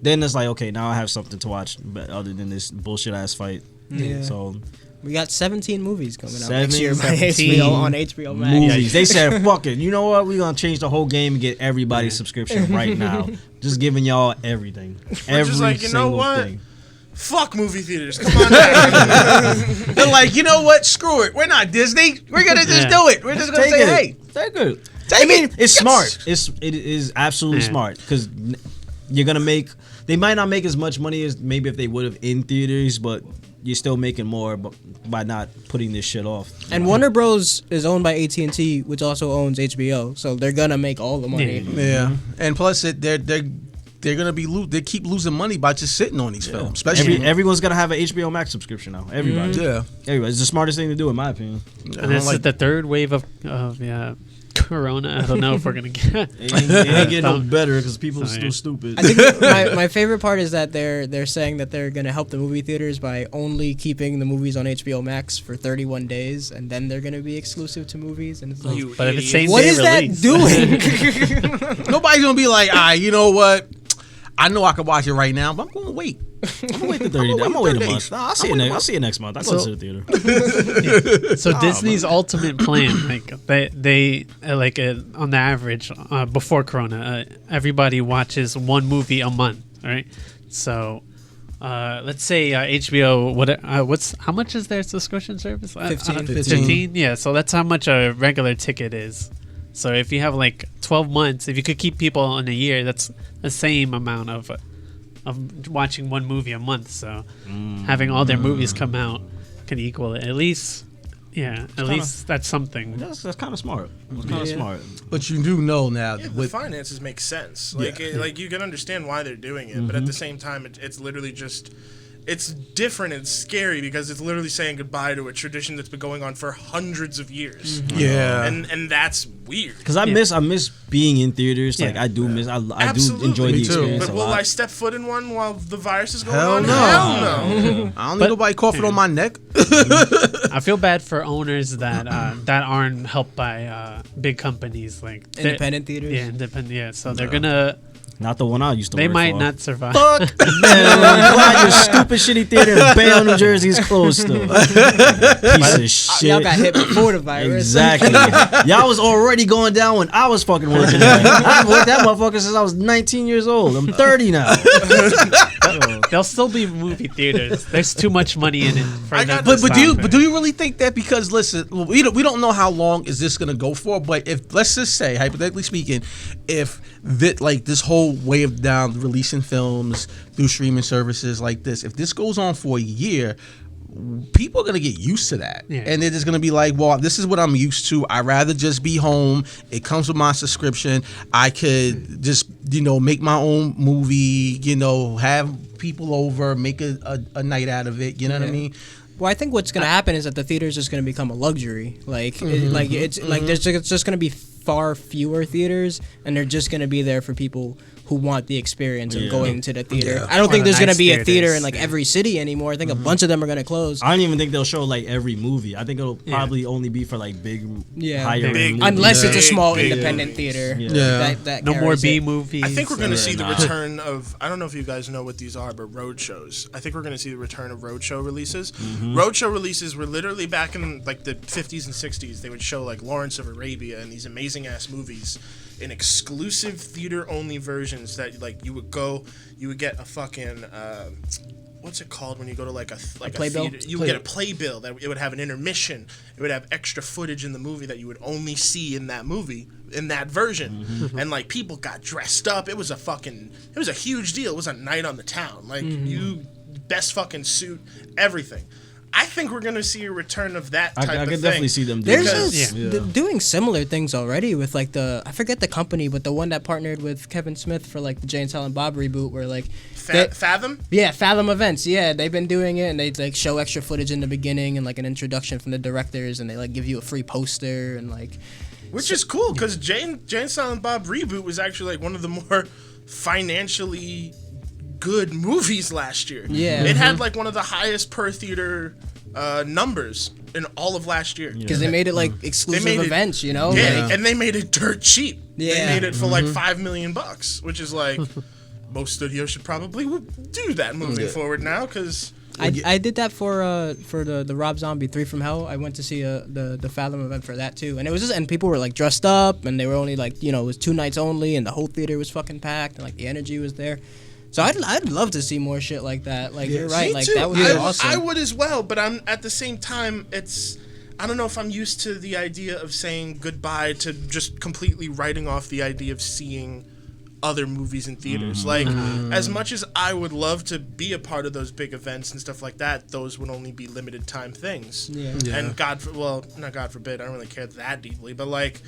then it's like, okay, now I have something to watch, but other than this bullshit ass fight. Yeah. So We got 17 movies coming out 17 next year by HBO on HBO Max. movies. They said, fuck it. You know what? We're going to change the whole game and get everybody's subscription right now. Just giving y'all everything. We're just like, you know single what? thing. Fuck movie theaters. Come on down. They're like, you know what? Screw it. We're not Disney. We're gonna just do it. We're just gonna Take say, it. hey, Take it. take it. It's smart. It is absolutely smart because you're gonna make. They might not make as much money as maybe if they would have in theaters, but you're still making more by not putting this shit off. And Warner Bros. Is owned by AT&T, which also owns HBO, so they're gonna make all the money. Yeah, and plus they're gonna be they keep losing money by just sitting on these films, especially. Everyone's gonna have an HBO Max subscription now. Everybody. Yeah. Everybody. It's the smartest thing to do, in my opinion. And this is the third wave of Corona. I don't know if we're gonna get. It ain't getting no better because people are still stupid. I think my favorite part is that they're saying that they're gonna help the movie theaters by only keeping the movies on HBO Max for 31 days, and then they're gonna be exclusive to movies. And it's like, You But if it's idiot. same what day is that release, doing? Nobody's gonna be like, you know what? I know I can watch it right now, but I'm gonna wait. I'm gonna wait the 30 days. I'm gonna wait a 30 month. days. Nah, I'll see it next month. I'll go to the theater. So Disney's ultimate plan, like they on the average before Corona, everybody watches one movie a month, right? So let's say HBO, how much is their subscription service? 15. Yeah, so that's how much a regular ticket is. So if you have like 12 months, if you could keep people in a year, that's the same amount of watching one movie a month. So having all their movies come out can equal it. At least that's something. That's kind of smart. It's kind of smart. But you do know now Yeah, the with finances make sense. Like, like you can understand why they're doing it, but at the same time, it's literally just. It's different and scary because it's literally saying goodbye to a tradition that's been going on for hundreds of years. yeah. And that's weird. Because I miss being in theaters. Like I do miss. I do Absolutely. enjoy the Me too. experience But a will lot. I step foot in one while the virus is going Hell on? no. Hell no. I don't need nobody coughing on my neck. I feel bad for owners that aren't helped by big companies like Independent theaters. Yeah, independent. Yeah, so they're gonna. Not the one I used to. They work might for. not survive. Fuck man, glad your stupid shitty theater in Bayonne, New Jersey is closed still. Piece of shit. Y'all got hit before the virus. Exactly. Y'all was already going down when I was fucking working there. I've worked that motherfucker since I was 19 years old. I'm 30 now. There'll still be movie theaters. There's too much money in it. For them to But do you stop do you really think that? Because listen, we don't know how long is this gonna go for. But if let's just say, hypothetically speaking, if this whole way of down releasing films through streaming services like this, if this goes on for a year, people are gonna get used to that, and they're just gonna be like, well, this is what I'm used to. I'd rather just be home. It comes with my subscription. I could just make my own movie, have people over, make a night out of it, you know what I mean? Well, I think what's going to happen is that the theater's just going to become a luxury. There's just going to be far fewer theaters, and they're just going to be there for people who want the experience of going to the theater. Yeah. I don't think the there's going to nice be a theater theaters. in every city anymore. I think a bunch of them are going to close. I don't even think they'll show every movie. I think it'll probably only be for big, higher Big- movies. Unless it's a small Big independent movies. theater. Yeah. That no more carries B it. movies. I think we're going to see the nah. return of, I don't know if you guys know what these are, but road shows. I think we're going to see the return of road show releases. Road show releases were literally back in the 50s and 60s. They would show Lawrence of Arabia and these amazing ass movies in exclusive theater only versions that you would get a fucking what's it called when you go to like a playbill? theater? You would get a playbill that it would have an intermission. It would have extra footage in the movie that you would only see in that movie, in that version. And like people got dressed up. It was a huge deal. It was a night on the town. Like you best fucking suit, everything. I think we're gonna see a return of that type of thing. I could definitely see them There's doing that. doing similar things already with like I forget the company, but the one that partnered with Kevin Smith for like the Jay and Silent Bob reboot, where like Fathom. Yeah, Fathom Events. Yeah, they've been doing it, and they like show extra footage in the beginning and like an introduction from the directors, and they like give you a free poster and like. Which is cool because Jay and Silent Bob reboot was actually like one of the more financially good movies last year. Yeah. It had like one of the highest per theater numbers in all of last year. Because they made it like exclusive events, you know? Yeah, Like, and they made it dirt cheap. Yeah. They made it for like $5 million, which is like most studios should probably do that moving forward now because. I did that for the Rob Zombie 3 from Hell. I went to see the Fathom event for that too, and it was just, and people were like dressed up, and they were only like, you know, it was 2 nights only, and the whole theater was fucking packed, and like the energy was there. So I'd love to see more shit like that. Like you're right, like that would be awesome. I would as well, but I'm at the same time I don't know if I'm used to the idea of saying goodbye to just completely writing off the idea of seeing other movies in theaters. Like as much as I would love to be a part of those big events and stuff like that, those would only be limited time things. Yeah. And not God forbid, I don't really care that deeply, but like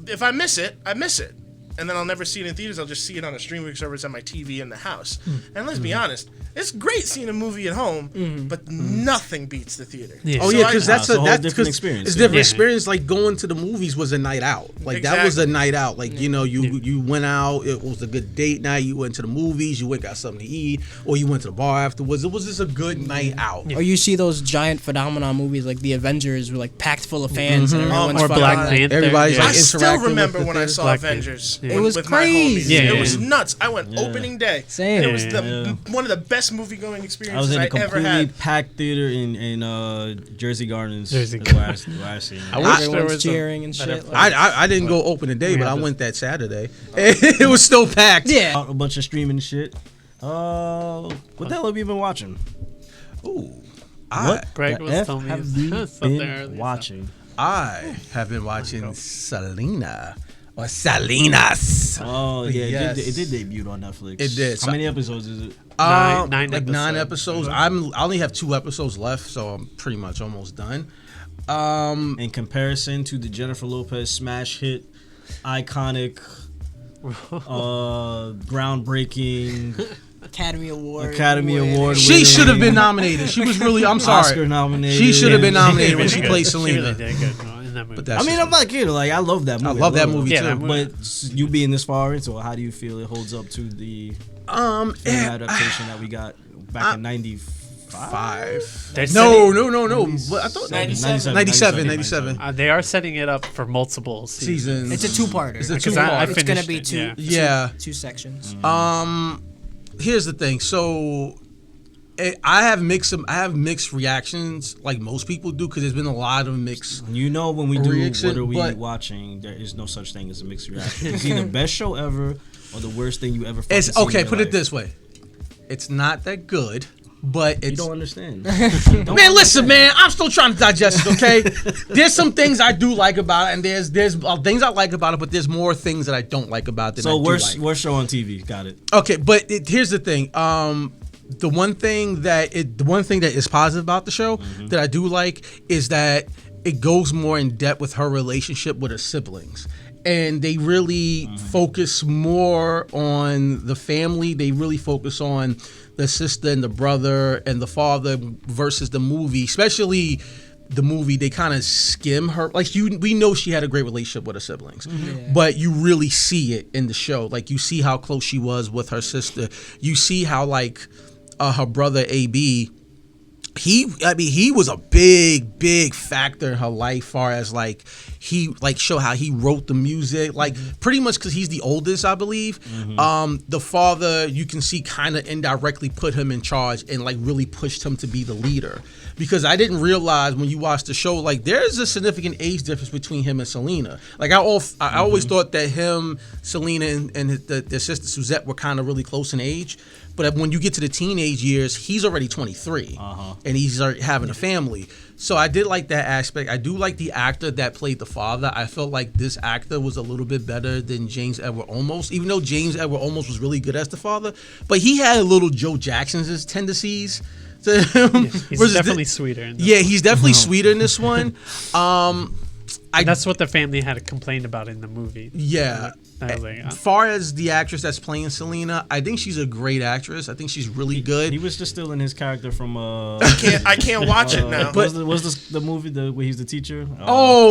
if I miss it, I miss it. And then I'll never see it in theaters. I'll just see it on a streaming service on my TV in the house. And let's be honest, it's great seeing a movie at home, but nothing beats the theater. Yeah. Oh yeah, because that's a different experience. It's a different experience. Like going to the movies was a night out. Like that was a night out. Like you know, you went out. It was a good date night. You went to the movies. You went got something to eat, or you went to the bar afterwards. It was just a good night out. Or you see those giant phenomenon movies like The Avengers, were like packed full of fans, and everyone's Or fucking Black like, Panther. Everybody's like I still interacting remember with when I saw Black Avengers. Panther. It was with my homies. crazy. Yeah. It was nuts. I went opening day. Same. It was Yeah. one of the best movie going I was experiences in I a ever completely had. packed theater in Jersey Gardens. Jersey That's where I seen it. I wish there everyone's was cheering and better shit. place. I didn't go open the day, but I have went that Saturday. It was still packed. Yeah. A bunch of streaming shit. What the hell have you been watching? Ooh. What Greg the was F telling me have you something been earlier, so- watching? I have been watching Selena or Salinas. Oh yeah, Yes. it did debut on Netflix. It did. How many episodes is it? Nine Like 9 episodes. episodes. I only have 2 episodes left, so I'm pretty much almost done. In comparison to the Jennifer Lopez smash hit, iconic, groundbreaking Academy Award. She should have been nominated. She was really. I'm sorry. Oscar nominated. She should have been Yeah, nominated when really she good. played She Selena. really did good in that movie. But that's I mean, I'm not kidding. Like, I love that movie. I love that movie Yeah, too. that movie- But you being this far into it, how do you feel it holds up to the film adaptation that we got back in '95? 5. They're No. setting- But I thought 97. They are setting it up for multiple seasons. seasons. It's a 2-parter. It's a Because 2-part. It's gonna finished be it, two. yeah. Yeah. Two sections. Here's the thing. So I have mixed reactions, like most people do, because there's been a lot of mixed. You know, when we do Reaction, what are we but- watching, there is no such thing as a mixed reaction. It's either best show ever or the worst thing you ever. It's fucking seen okay. in your Put it life. this way. It's not that good, but You it's. don't understand. Man, listen, man. I'm still trying to digest it. Okay, there's some things I do like about it, and there's things I like about it, but there's more things that I don't like about it. Than So I do worst like. worst show on TV. Got it. Okay, but here's the thing. The one thing that is positive about the show that I do like is that it goes more in depth with her relationship with her siblings. And they really focus more on the family. They really focus on the sister and the brother and the father versus the movie, especially the movie. They kind of skim her. Like we know she had a great relationship with her siblings, but you really see it in the show. Like you see how close she was with her sister. You see how like her brother AB. He was a big factor in her life, far as like he like show how he wrote the music, like pretty much because he's the oldest, I believe. The father, you can see, kind of indirectly put him in charge and like really pushed him to be the leader. Because I didn't realize when you watch the show, like there's a significant age difference between him and Selena. Like I always thought that him, Selena, and their sister Suzette were kind of really close in age. But when you get to the teenage years, he's already 23, and he's already having a family. So I did like that aspect. I do like the actor that played the father. I felt like this actor was a little bit better than James Edward Olmos, even though James Edward Olmos was really good as the father. But he had a little Joe Jackson's tendencies to him. He's definitely sweeter. In this he's definitely sweeter in this one. That's what the family had complained about in the movie. Yeah. I was like, As far as the actress that's playing Selena, I think she's a great actress. I think she's really good. He was just still in his character from. I can't watch it now. But was the movie where he's the teacher?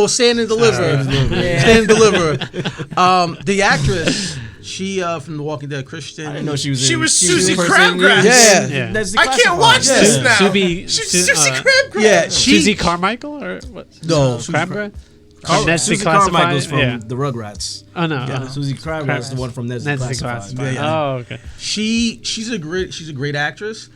Stand and Deliver. Stand and Deliver. The actress, she from The Walking Dead, Christian. I didn't know she was. She was Susie in- Crabgrass. Yeah. That's the I can't watch this now. Susie Crabgrass. Yeah, Susie Carmichael or what? No, Crabgrass? Susie Carmichael's from the Rugrats. Oh no, Susie Crabgrass is the one from Ned's Declassified. Oh, okay. She's a great actress.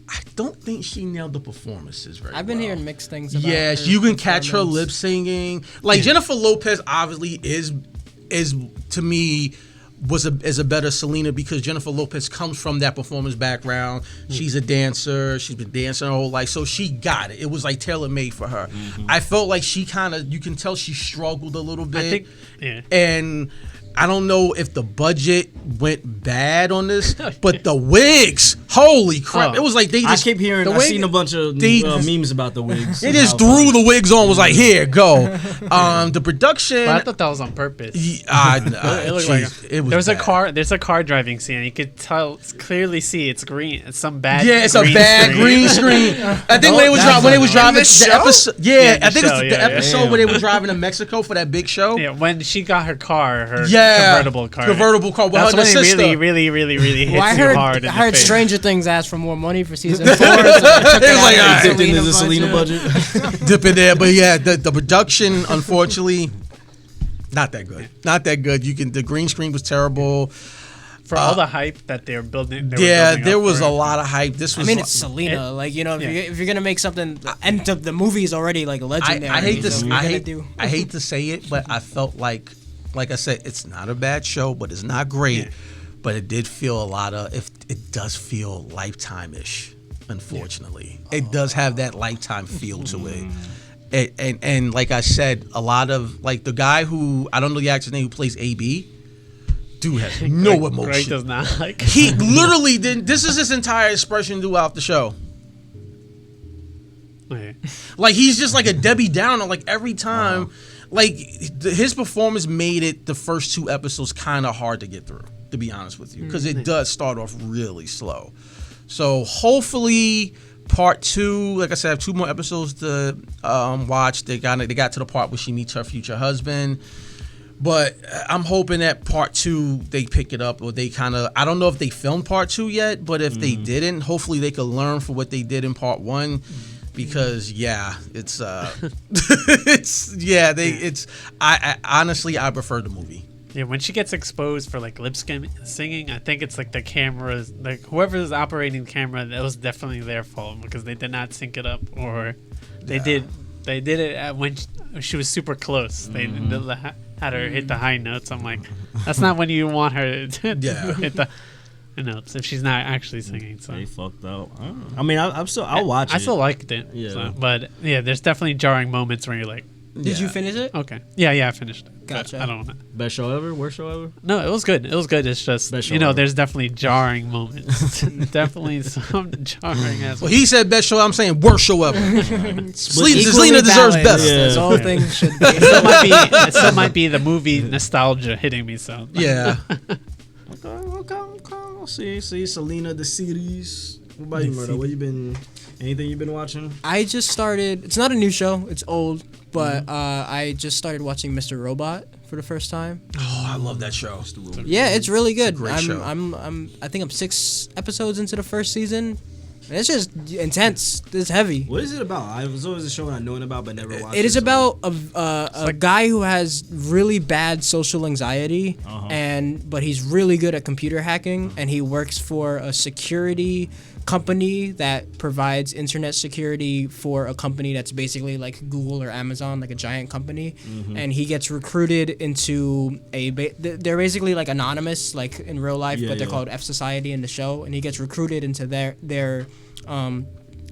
I don't think she nailed the performances very well. I've been hearing mixed things about Yeah, her you can catch her performance. lip singing. Like Jennifer Lopez obviously is to me is a better Selena because Jennifer Lopez comes from that performance background. She's a dancer. She's been dancing her whole life, so she got it. It was like tailor made for her. I felt like she you can tell she struggled a little bit. I think, yeah. And I don't know if the budget went bad on this, but the wigs, holy crap! Oh. It was like they just I keep hearing. I've seen a bunch of memes about the wigs. They just threw the wigs on. Was like, here, go. The production. But I thought that was on purpose. It It looked like was a bad. car. There's a car driving scene. You could clearly see it's green. It's some bad. Yeah, it's a bad green screen. I think when they was driving this the show? episode. Yeah, Yeah, the I think show, it's the yeah, episode where they were driving to Mexico for that big show. Yeah, when she got her car, her Yeah, convertible car. convertible car with That's her when it sister. really hits Well, I you heard, hard. In I heard the face. Stranger Things asked for more money for season 4. So It was like, all right. dipped into the Selena budget. Dip in there, but yeah, the production, unfortunately, not that good. Not that good. The green screen was terrible. For all the hype that they were building. There was a lot of hype. This was. I mean, it's Selena. Like, you know, if you're gonna make something, and the movie's already like legendary. I hate this. so I hate to say it, but I felt like I said, it's not a bad show, but it's not great. Yeah. But it did feel it does feel Lifetime-ish. Unfortunately, it does have that Lifetime feel to it. And like I said, a lot of like the guy who I don't know the actor's name who plays AB. Dude has no emotion. Greg does not like. He literally did. This is his entire expression throughout the show. Okay. Like he's just like a Debbie Downer. Like every time, like his performance made it the first 2 episodes kind of hard to get through. To be honest with you, because it does start off really slow. So hopefully, part 2. Like I said, I have 2 more episodes to watch. They got to the part where she meets her future husband. But I'm hoping that part 2 they pick it up, or they kind of. I don't know if they filmed part 2 yet, but if they didn't, hopefully they could learn from what they did in part 1. Because it's I honestly I prefer the movie. Yeah, when she gets exposed for like singing, I think it's like the cameras, like whoever's operating the camera, that was definitely their fault because they did not sync it up, or they did it when she was super close. They had her hit the high notes. I'm like, that's not when you want her to hit the notes if she's not actually singing. So They fucked up. I mean, I'll watch it. I still liked it. Yeah. So, but yeah, there's definitely jarring moments where you're like, Did you finish it? okay, yeah, I finished it. But Gotcha. I don't know. Best show ever? Worst show ever? No, it was good. It was good. It's just, Best show ever. there's definitely jarring moments. Definitely some jarring as Well, he said best show. I'm saying worst show ever. Equally Selena deserves balanced, best. as all things should be. it still might be the movie nostalgia hitting me. So Yeah. Okay. I'll see Selena the series. What about you, Murdo? Anything you've been watching? I just started. It's not a new show. It's old, but I just started watching Mr. Robot for the first time. Oh, I love that show. Yeah, it's really good. great show. I think I'm 6 episodes into the first season. And it's just intense. It's heavy. What is it about? I was always a show I known about but never watched. It is so- about a guy who has really bad social anxiety, but he's really good at computer hacking, and he works for a security company that provides internet security for a company that's basically like Google or Amazon, like a giant company, and he gets recruited into they're basically like anonymous, like in real life, but they're called F Society in the show, and he gets recruited into their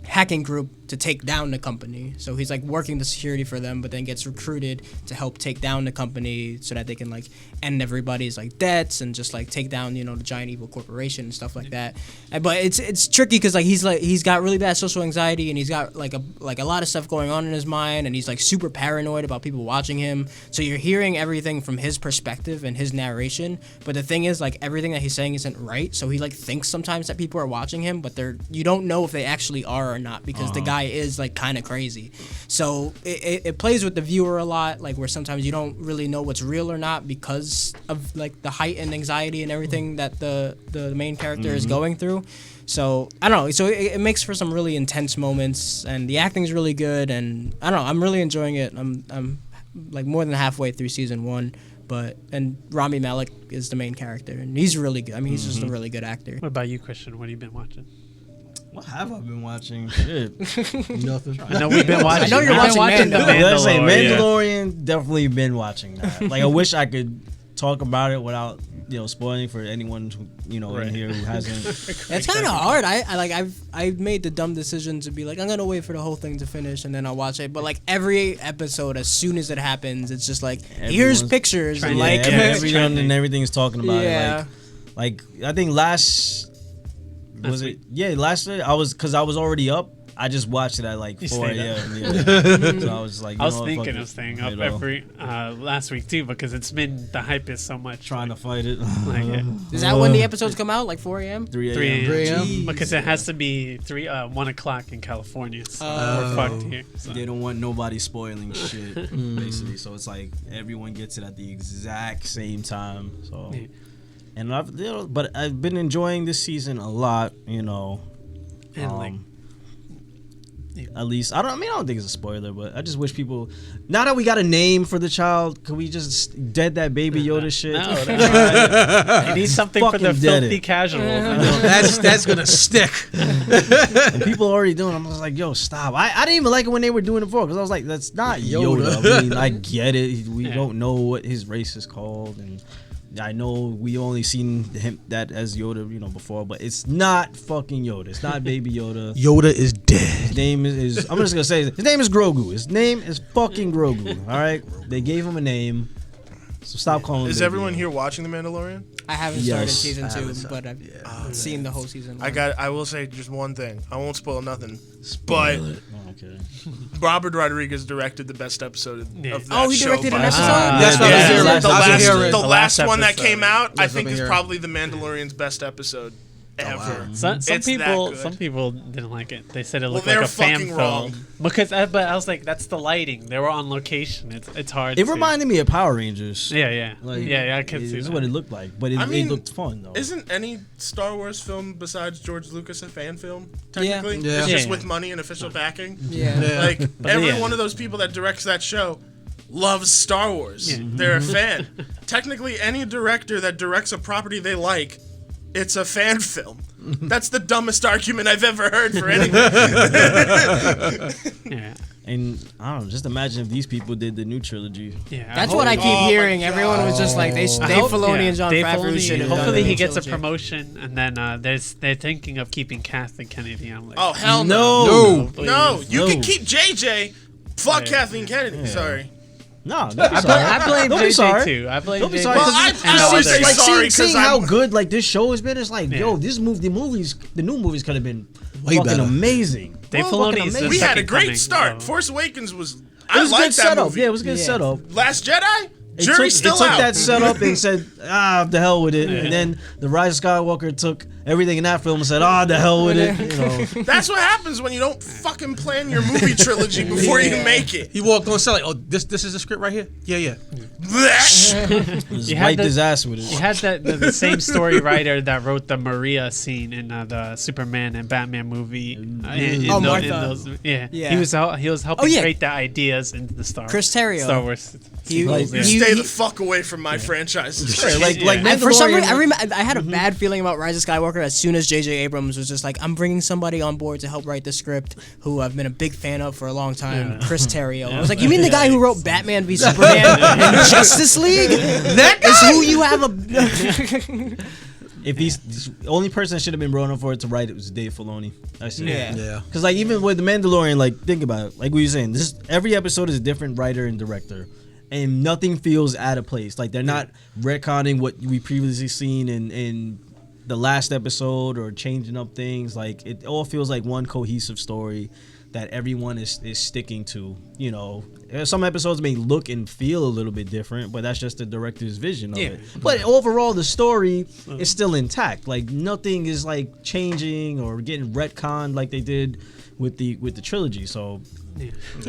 hacking group to take down the company. So he's like working the security for them, but then gets recruited to help take down the company so that they can like end everybody's like debts and just like take down, you know, the giant evil corporation and stuff like that. But it's tricky because like he's got really bad social anxiety, and he's got like a lot of stuff going on in his mind, and he's like super paranoid about people watching him. So you're hearing everything from his perspective and his narration, but the thing is like everything that he's saying isn't right. So he like thinks sometimes that people are watching him, but you don't know if they actually are or not, because the guy is like kind of crazy. So it plays with the viewer a lot, like where sometimes you don't really know what's real or not because of like the heightened anxiety and everything that the main character is going through. So I don't know. So it makes for some really intense moments, and the acting's really good, and I don't know. I'm really enjoying it. I'm like more than halfway through season 1. And Rami Malek is the main character, and he's really good. I mean, he's just a really good actor. What about you, Christian? What have you been watching? What have I been watching? Shit. Nothing. I know we've been watching. I know you're I've been watching The Mandalorian. Let's say Mandalorian. Mandalorian, definitely been watching that. Like, I wish I could talk about it without, you know, spoiling for anyone who, you know, in here who hasn't. It's kind of hard. I've made the dumb decision to be like, I'm gonna wait for the whole thing to finish and then I'll watch it. But like every episode, as soon as it happens, it's just like here's pictures and like everyone and everything's talking about yeah. it. Like I think last year I was already up. I just watched it at like 4 a.m. Yeah. So I was like, I was thinking of staying up every last week too, because it's been the hype is so much. Trying to fight it. Like, Is that when the episodes come out? Like 4 a.m. 3 3 a.m. a.m. because it has to be 1 o'clock in California. So we're fucked here. So. They don't want nobody spoiling shit, basically. So it's like everyone gets it at the exact same time. So, and I've been enjoying this season a lot. You know, And at least I don't think it's a spoiler, but I just wish people, now that we got a name for the child, could we just dead that Baby Yoda shit? No, you need something for the Fucking dead filthy it. casual. That's gonna stick. And people are already doing it. I was like, yo, stop. I didn't even like it when they were doing it before, because I was like, that's not Yoda. I mean, I get it. We don't know what his race is called, and I know we only seen that as Yoda, you know, before, but it's not fucking Yoda. It's not Baby Yoda. Yoda is dead. His name is I'm just gonna say his name is Grogu. His name is fucking Grogu. All right, they gave him a name, so stop calling him. Is Baby everyone Yoda. here watching The Mandalorian? I haven't started Yes. season I 2, haven't but I've seen the whole season. I will say just one thing. I won't spoil nothing. But Oh, okay. Robert Rodriguez directed the best episode of that Oh, he show. directed an by- episode? That's what I was hearing. The I was last, hearing. the last one that episode. came out, I That's think, what I'm is hearing. probably The Mandalorian's best episode ever. Some It's that people good. didn't like it. They said it Well, looked they're like a fan fucking film. wrong. Because but I was like, that's the lighting. They were on location. It's hard. It to- reminded me of Power Rangers. Yeah. Like, Yeah, I can see This is that. what it looked like, but it looked fun though. Isn't any Star Wars film besides George Lucas a fan film? Technically, Yeah. it's just Yeah. with money and official backing. Yeah. Like every yeah. one of those people that directs that show loves Star Wars. Yeah. They're a fan. Technically, any director that directs a property they like, it's a fan film. That's the dumbest argument I've ever heard for anything. Yeah. And I don't know, just imagine if these people did the new trilogy. Yeah. That's what I keep Oh my hearing. Everyone was just like, Dave Filoni and John Dave Favreau Filoni, should have done hopefully the he gets a trilogy. promotion, and then they're thinking of keeping Kathleen Kennedy. I'm like, Oh hell No. no! No, you can No. keep JJ. Fuck Kathleen Kennedy. Sorry. No, don't be sorry. I blame Don't be JJ sorry. too. I blame Don't be JJ. sorry. Well, 'cause I it's always just say like sorry seeing 'cause how I'm- good like this show has been. It's like, Yeah. yo, the new movies could have been Way fucking better. amazing. Dave Well, fucking Filoni's amazing. We had a second great coming, start. so- Force Awakens was. It I was a like good that setup. movie. Yeah, it was a good Yeah. setup. Last Jedi. It Jury's took still out. that setup and said, the hell with it. Yeah. And then the Rise of Skywalker took everything in that film and said, the hell with it. You know, That's what happens when you don't fucking plan your movie trilogy before you make it. He walked on set like, oh, this is the script right here. Yeah. Blech. just You had wiped the- his ass with You it. had the same story writer that wrote the Maria scene in the Superman and Batman movie. Oh, Martha. Yeah. Yeah. He was helping Oh, yeah. create the ideas into the Chris Terrio. Star Wars. He- sequels, like- yeah. Stay the fuck away from my franchises. Like Yeah. And for some reason, Mandalorian. I had a bad feeling about Rise of Skywalker Skywalker, as soon as J.J. Abrams was just like, I'm bringing somebody on board to help write the script who I've been a big fan of for a long time, Chris Terrio. I was like, you mean the guy who wrote Batman v Superman and Justice League? That is who you have a... If the only person that should have been brought on for it to write it was Dave Filoni. I see. Yeah. Because like even with the Mandalorian, like think about it. Like we were saying, every episode is a different writer and director, and nothing feels out of place. Like they're not retconning what we previously seen in the last episode or changing up things. Like it all feels like one cohesive story that everyone is sticking to. You know, some episodes may look and feel a little bit different, but that's just the director's vision of it. But overall, the story is still intact. Like nothing is like changing or getting retconned like they did with the trilogy. So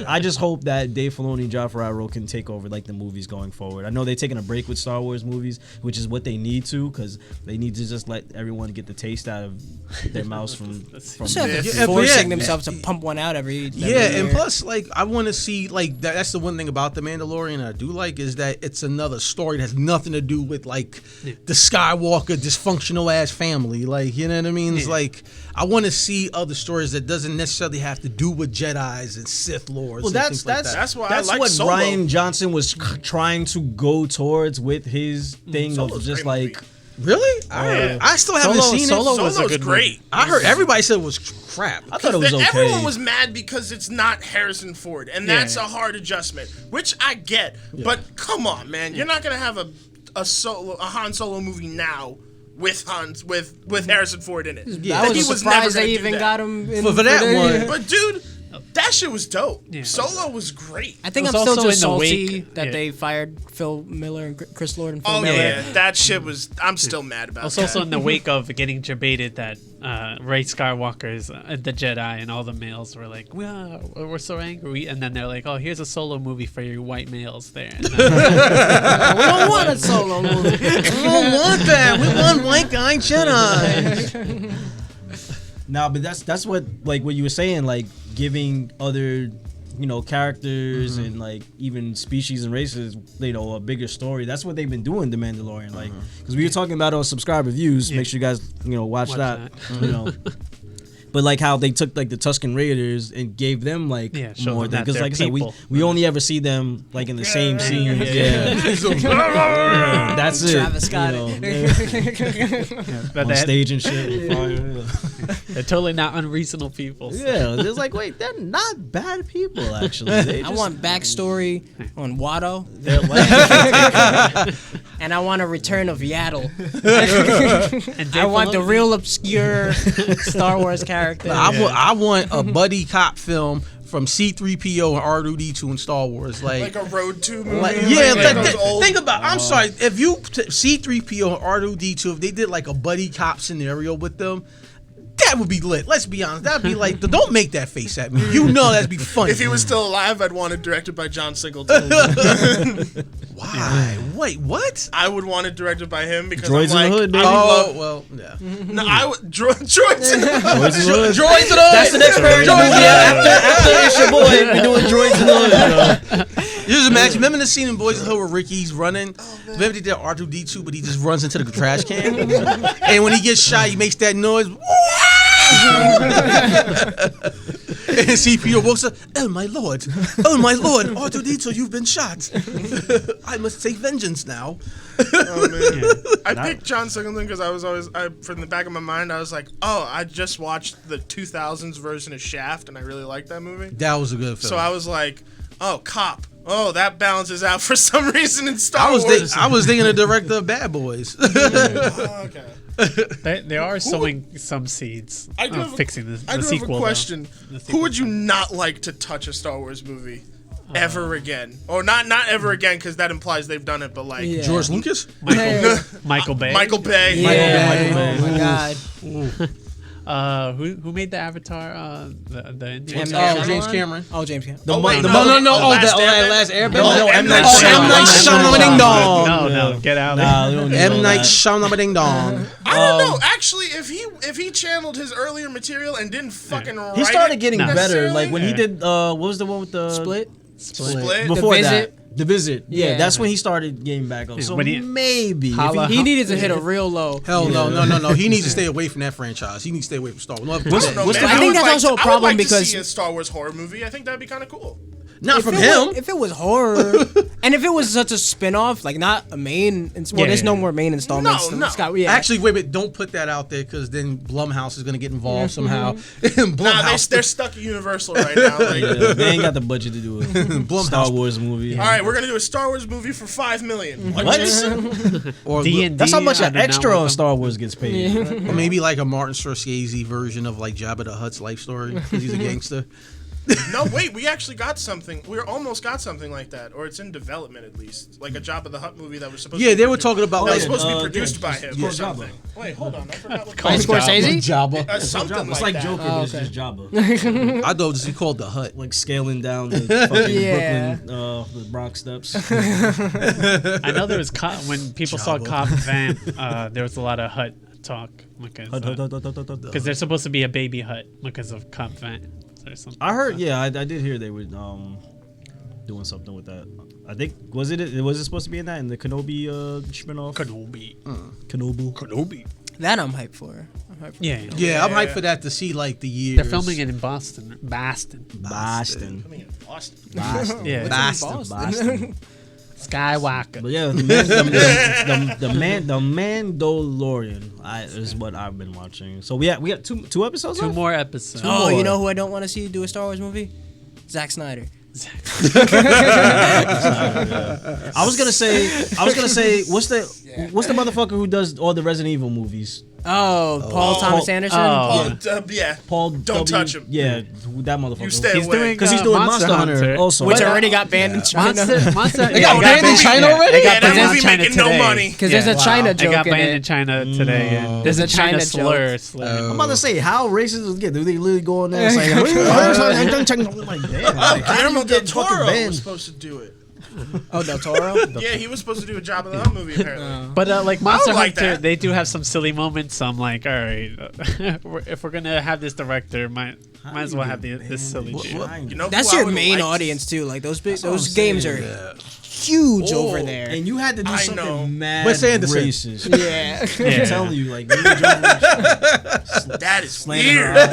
I just hope that Dave Filoni and Jon Favreau can take over like the movies going forward. I know they're taking a break with Star Wars movies, which is what they need to, because they need to just let everyone get the taste out of their mouths from forcing themselves to pump one out every year. And plus, like, I want to see, like, that's the one thing about The Mandalorian I do like, is that it's another story that has nothing to do with, like, the Skywalker dysfunctional ass family. Like, you know what I mean? It's like, I want to see other stories that doesn't necessarily have to do with Jedis and Sith Lords. Well, that's why that's I like what Solo. Rian Johnson was trying to go towards with his thing Solo's of just great like. Really? I still haven't seen Solo it. was a Solo's good great. movie. I heard everybody said it was crap. I thought it was okay. Everyone was mad because it's not Harrison Ford, and that's a hard adjustment, which I get. But come on, man, you're not gonna have a Han Solo movie now with Harrison Ford in it. I was surprised they even got him in for that one. But dude, that shit was dope. Solo was great. I think It I'm was still also just in the salty wake- that they fired Phil Miller and Chris Lord and Phil Oh Miller. yeah, that shit was. I'm still mad about. It's that. also in the wake of getting debated that Rey Skywalker is the Jedi, and all the males were like, we're so angry. And then they're like, oh, here's a Solo movie for you white males there. And We don't want a Solo movie. We don't want that. We want white guy Jedi. No, but that's what like what you were saying, like giving other characters and like even species and races a bigger story. That's what they've been doing, The Mandalorian, like because we were talking about on subscribe reviews. Make sure you guys watch that. But like how they took like the Tusken Raiders and gave them like show more them that because they're like I said, people. we only ever see them like in the same scene. That's it. Travis Scott. but On stage and shit. they're totally not unreasonable people. Yeah, it's like, wait, they're not bad people, actually. They I just, want backstory on Watto. And I want a return of Yaddle. And I want the real obscure Star Wars character. I want a buddy cop film from C-3PO and R2-D2 in Star Wars, like a Road 2 movie. Think about. I'm sorry, if you C-3PO and R2-D2, if they did like a buddy cop scenario with them, that would be lit. Let's be honest. That'd be like, don't make that face at me. You know that'd be funny. If he was still alive, I'd want it directed by John Singleton. Why? Wait, what? I would want it directed by him because Droids I'm in the like, Hood, baby. Well, yeah. no, I would droids in the Hood. Droids in the Hood. Droids in the Hood. That's the next version. After It's Your Boy, we're doing Droids in the Hood. Just imagine, remember the scene in Boys in the Hood where Ricky's running? Remember they did R2-D2, but he just runs into the trash can? And when he gets shot, he makes that noise. And CPO walks up, oh my lord, R2-D2, you've been shot. I must take vengeance now. Oh man, I picked John Singleton because I was always, from the back of my mind, I was like, oh, I just watched the 2000s version of Shaft, and I really liked that movie. That was a good film. So I was like, oh, cop. Oh, that balances out for some reason in Star Wars. I was thinking the director of Bad Boys. Oh, okay. They are sowing some seeds. I do have fixing the I do sequel. have a question. Who would you not like to touch a Star Wars movie ever again? Or not ever again, because that implies they've done it, but like George Lucas? Michael Bay. Michael Bay. Yeah. Oh my God. Who made the Avatar? The Indian. James Cameron. Oh, James Cameron. No. Last Airbender. No, M. Night Shyamalan. Ding Dong. No, get out. M. Night Shyamalan Ding Dong. I don't know. Actually, if he channeled his earlier material and didn't fucking write He started it getting better. necessarily, Like when he did, what was the one with the Split. Split. Before The that. Visit. The Visit. Yeah, Yeah. that's when he started getting back up. Yeah, So but he- maybe if Holla- he- He needed to hit a real low. Hell no. He needs to stay away from that franchise. He needs to stay away from Star Wars. I don't know, What's man. the- I think that's also a I would problem like to because- see a Star Wars horror movie. I think that'd be kind of cool. Not If from it him. Was, if it was horror, and if it was such a spin-off, like not a main, well, there's no more main installments. No. Actually, wait, don't put that out there because then Blumhouse is going to get involved somehow. Nah, Blumhouse. they're stuck at Universal right now. Like, Yeah, they ain't got the budget to do a Star Wars movie. all right, we're gonna do a Star Wars movie for $5 million. What? or, D&D, That's how much I an do not extra want on them. Star Wars gets paid. or maybe like a Martin Scorsese version of like Jabba the Hutt's life story because he's a gangster. No, wait, we actually got something. We almost got something like that, or it's in development at least, like a Jabba the Hutt movie that was supposed. Yeah, to be they were produced- talking about that like was supposed to be yeah, produced by him yeah, or Jabba. something. Wait, hold on, I forgot what. By Scorsese? Jabba. Something It's like like that. Joker, Oh, but it's okay. just Jabba. I thought it was called the Hut. Like scaling down the fucking Yeah. Brooklyn, the Bronx steps. I know there was when people saw Jabba. Cop Vamp, there was a lot of Hut talk because there's supposed to be a baby Hut because of Cop Vamp or something. I heard, yeah, I did hear they were doing something with that. I think was it supposed to be in that in the Kenobi spinoff? Kenobi. That I'm hyped for. Yeah. Yeah, I'm hyped for that to see like the years. They're filming it in Boston. Boston. I mean, Boston. Boston. Yeah. Boston. Boston. Skywalker. But yeah, the Mandalorian is what I've been watching. So we got two episodes. Two left? more episodes. Oh, more. you know who I don't want to see do a Star Wars movie? Zack Snyder. I was gonna say, what's the motherfucker who does all the Resident Evil movies? Oh, Paul Thomas Anderson. Oh. Yeah. Paul. Don't touch him. Yeah, that motherfucker. You stay He's away. doing Because he's doing Monster Monster Hunter also. Which But, already got banned in China. Monster. They got banned in China already? They Yeah, got that banned movie in China making no today. money. Because there's a China They joke got in banned in it. China today. There's a China slur. I'm about to say, how racist does it get? Do they literally go in there and say, I'm like, damn, like, how do Guillermo you del get fucking Toro was banned? supposed to do it. Oh, Del Toro? Yeah, he was supposed to do a Jabba the Hutt movie apparently. But like Monster like Hunter, that. they do have some silly moments. So I'm like, all right, if we're gonna have this director, might as well have this silly shit. You know, That's who I your would main like- audience too. Like those what those I'm games saying. are huge Oh, over there. And you had to do I something know. mad Wes Anderson. racist. Yeah. Yeah. I'm telling you, like, you drove That is slamming her weird. eyes.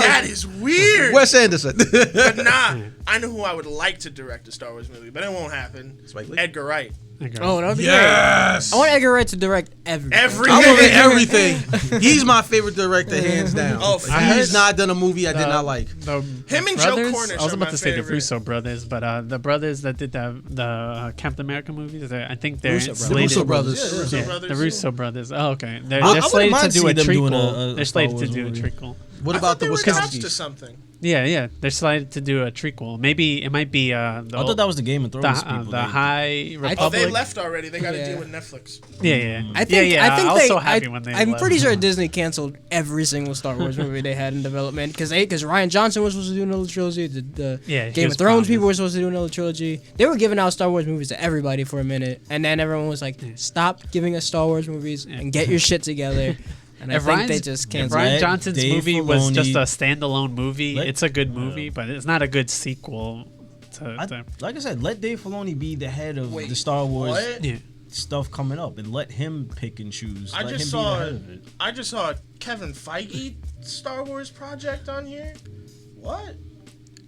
That is weird. Wes Anderson. But nah, I know who I would like to direct a Star Wars movie, but it won't happen. Spike Lee? Edgar Wright. Oh, that'd be Yes. great. I want Edgar Wright to direct everything. Everything. I love everything. He's my favorite director, hands down. Oh, He's not done a movie I did not like. Him and Joe brothers, Cornish I was are about my to say the favorite. Russo brothers, but the brothers that did the Captain America movies, I think they're Russo brothers. The slated. Russo brothers. Yeah, Russo Yeah, brothers. the Russo brothers. Oh, okay. They're I wouldn't slated to mind do a seeing them doing trequel. a They're Star slated to Wars do a movie. trequel. What I about thought the they were attached to Wachowskis? something. Yeah. They're slated to do a trequel. Maybe it might be I thought that was the Game of Thrones people. the High Oh, Republic. they left already. They got to Yeah. deal with Netflix. Yeah. I think. Yeah. I think I was they, so happy when they. I'm left. pretty sure Disney canceled every single Star Wars movie they had in development because Ryan Johnson was supposed to do another trilogy. The Yeah, he Game was of Thrones promised. people were supposed to do another trilogy. They were giving out Star Wars movies to everybody for a minute, and then everyone was like, "Stop giving us Star Wars movies and get your shit together." And I think they just If canceled. Ryan Let Johnson's Dave movie was just Filoni- a standalone movie, Let- it's a good movie, but it's not a good sequel. Like I said, let Dave Filoni be the head of Wait, the Star Wars what? Yeah. stuff coming up, and let him pick and choose. I Let just him be the saw. head of it. I just saw a Kevin Feige Star Wars project on here. What?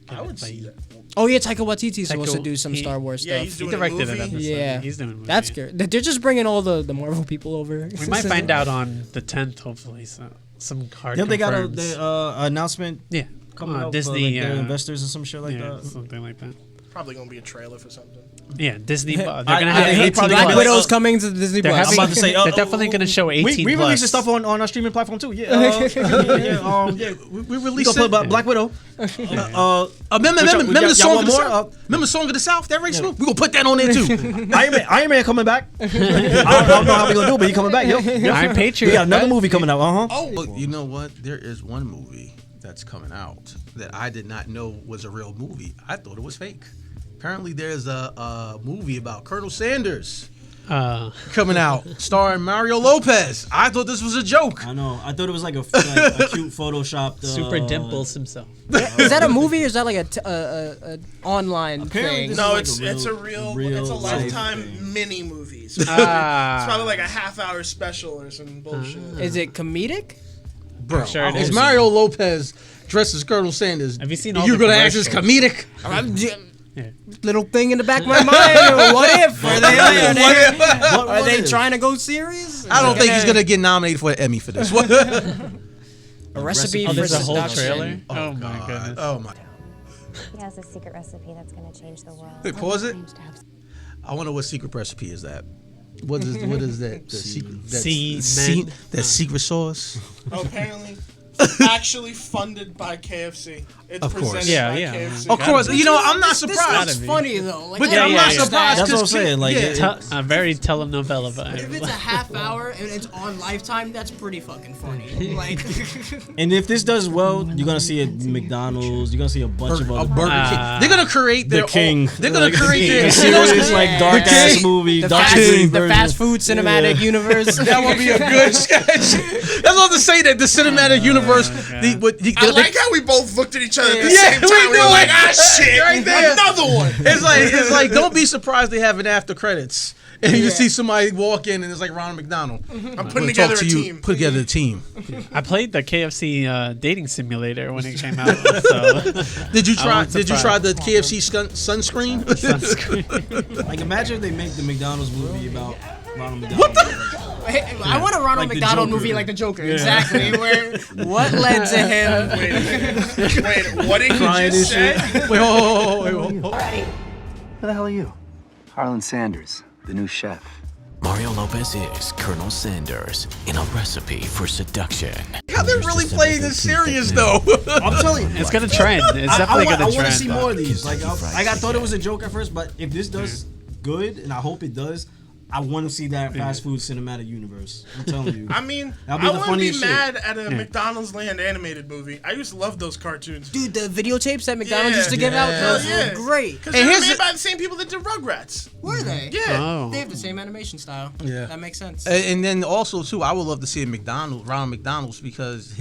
I would see that. Oh yeah, Taika Waititi's supposed to Taika- do some he- Star Wars Yeah, stuff. he's He doing directed a an movie. episode. Yeah. He's doing a movie. That's good. They're just bringing all the Marvel people over. We might find out on the 10th, hopefully. So some hard Yeah, they got confirms. the announcement Yeah. coming up Disney, for like, their investors and some shit like yeah, that. something like that. Probably gonna be a trailer for something. Yeah, Disney. They're I- gonna I have think 18 probably Black plus. Widow's coming to Disney They're Plus. having- I'm about to say, they're definitely gonna show 18 We plus. releasing stuff on our streaming platform too. Yeah, we We gonna released put it. Black Widow. Remember y'all the song want of the more? South? Remember the song of the South? That race song? We gonna put that on there too. Iron Man coming back. I don't know how we gonna do it, but he coming back. Yo, Iron Patriot. we got another movie coming out. Oh, Look, you know what? There is one movie that's coming out that I did not know was a real movie. I thought it was fake. Apparently, there's a movie about Colonel Sanders. coming out, starring Mario Lopez. I thought this was a joke. I know. I thought it was like a cute Photoshop. Super Dimples himself. Is that a movie or is that like a online Apparently thing? this No, is like it's a real it's a life Lifetime thing. mini movie. So it's probably like a half-hour special or some bullshit. Is it comedic? Bro, Sure it is is. Mario Lopez dressed as Colonel Sanders? Have you seen all You're the gonna ask this comedic? Little thing in the back of my mind. What if? Are they trying to go serious? I don't think he's gonna get nominated for an Emmy for this. What? A recipe Oh, for there's a whole seduction. trailer? Oh, my goodness. Oh my. He has a secret recipe that's going to change the world. Wait, pause it. I wonder what secret recipe is that. What is that? The secret. That secret sauce. Oh, apparently, actually funded by KFC. It's Of course. presented Yeah, by yeah. KFC. Of course, you know I'm not This surprised. looks funny though. Like, But I I'm don't not understand. surprised. That's what I'm saying. Like, yeah. A very telenovela vibe. If it's a half hour and it's on Lifetime, that's pretty fucking funny. Like, and if this does well, you're gonna see it at McDonald's. You're gonna see a bunch of A other. Burger King. They're gonna create their The King. Own, they're gonna create their the serious, like Yeah. dark The ass King. movie. the Dark fast, and gritty the version. fast food cinematic universe. That would be a good sketch. That's all to say that the cinematic universe. I like how we both looked at each other at the Yeah, same we time. We do were like, it. ah, shit, Right there. another one. It's like don't be surprised they have an after credits. And you see somebody walk in and it's like Ronald McDonald. I'm putting together a team. Put together a team. I played the KFC dating simulator when it came out. So Did you try? wasn't Did you try surprised. the KFC sunscreen? sunscreen. Like, imagine if they make the McDonald's movie about Ronald McDonald. What the? I want a Ronald Like the McDonald Joker. movie like the Joker. Exactly. Where what led to him? Wait, what did you Crying just and say? Wait, hold. Who the hell are you? Harlan Sanders, the new chef. Mario Lopez is Colonel Sanders in a recipe for seduction. How they really playing this serious though? I'm telling you, It's gonna trend. It's I definitely want gonna to trend. see more of these. Like, I thought it was a joke at first, but if this does good, and I hope it does, I want to see that fast food cinematic universe. I'm telling you. I mean, That'll be I the wouldn't be funniest shit. mad at a McDonald's Land animated movie. I used to love those cartoons. Dude, the videotapes that McDonald's Yeah. used to give out, Yeah. those Yeah. were great. Because And they were here's made the- by the same people that did Rugrats. Were they? Yeah. Oh. They have the same animation style. Yeah. That makes sense. And then also too, I would love to see a Ronald McDonald's because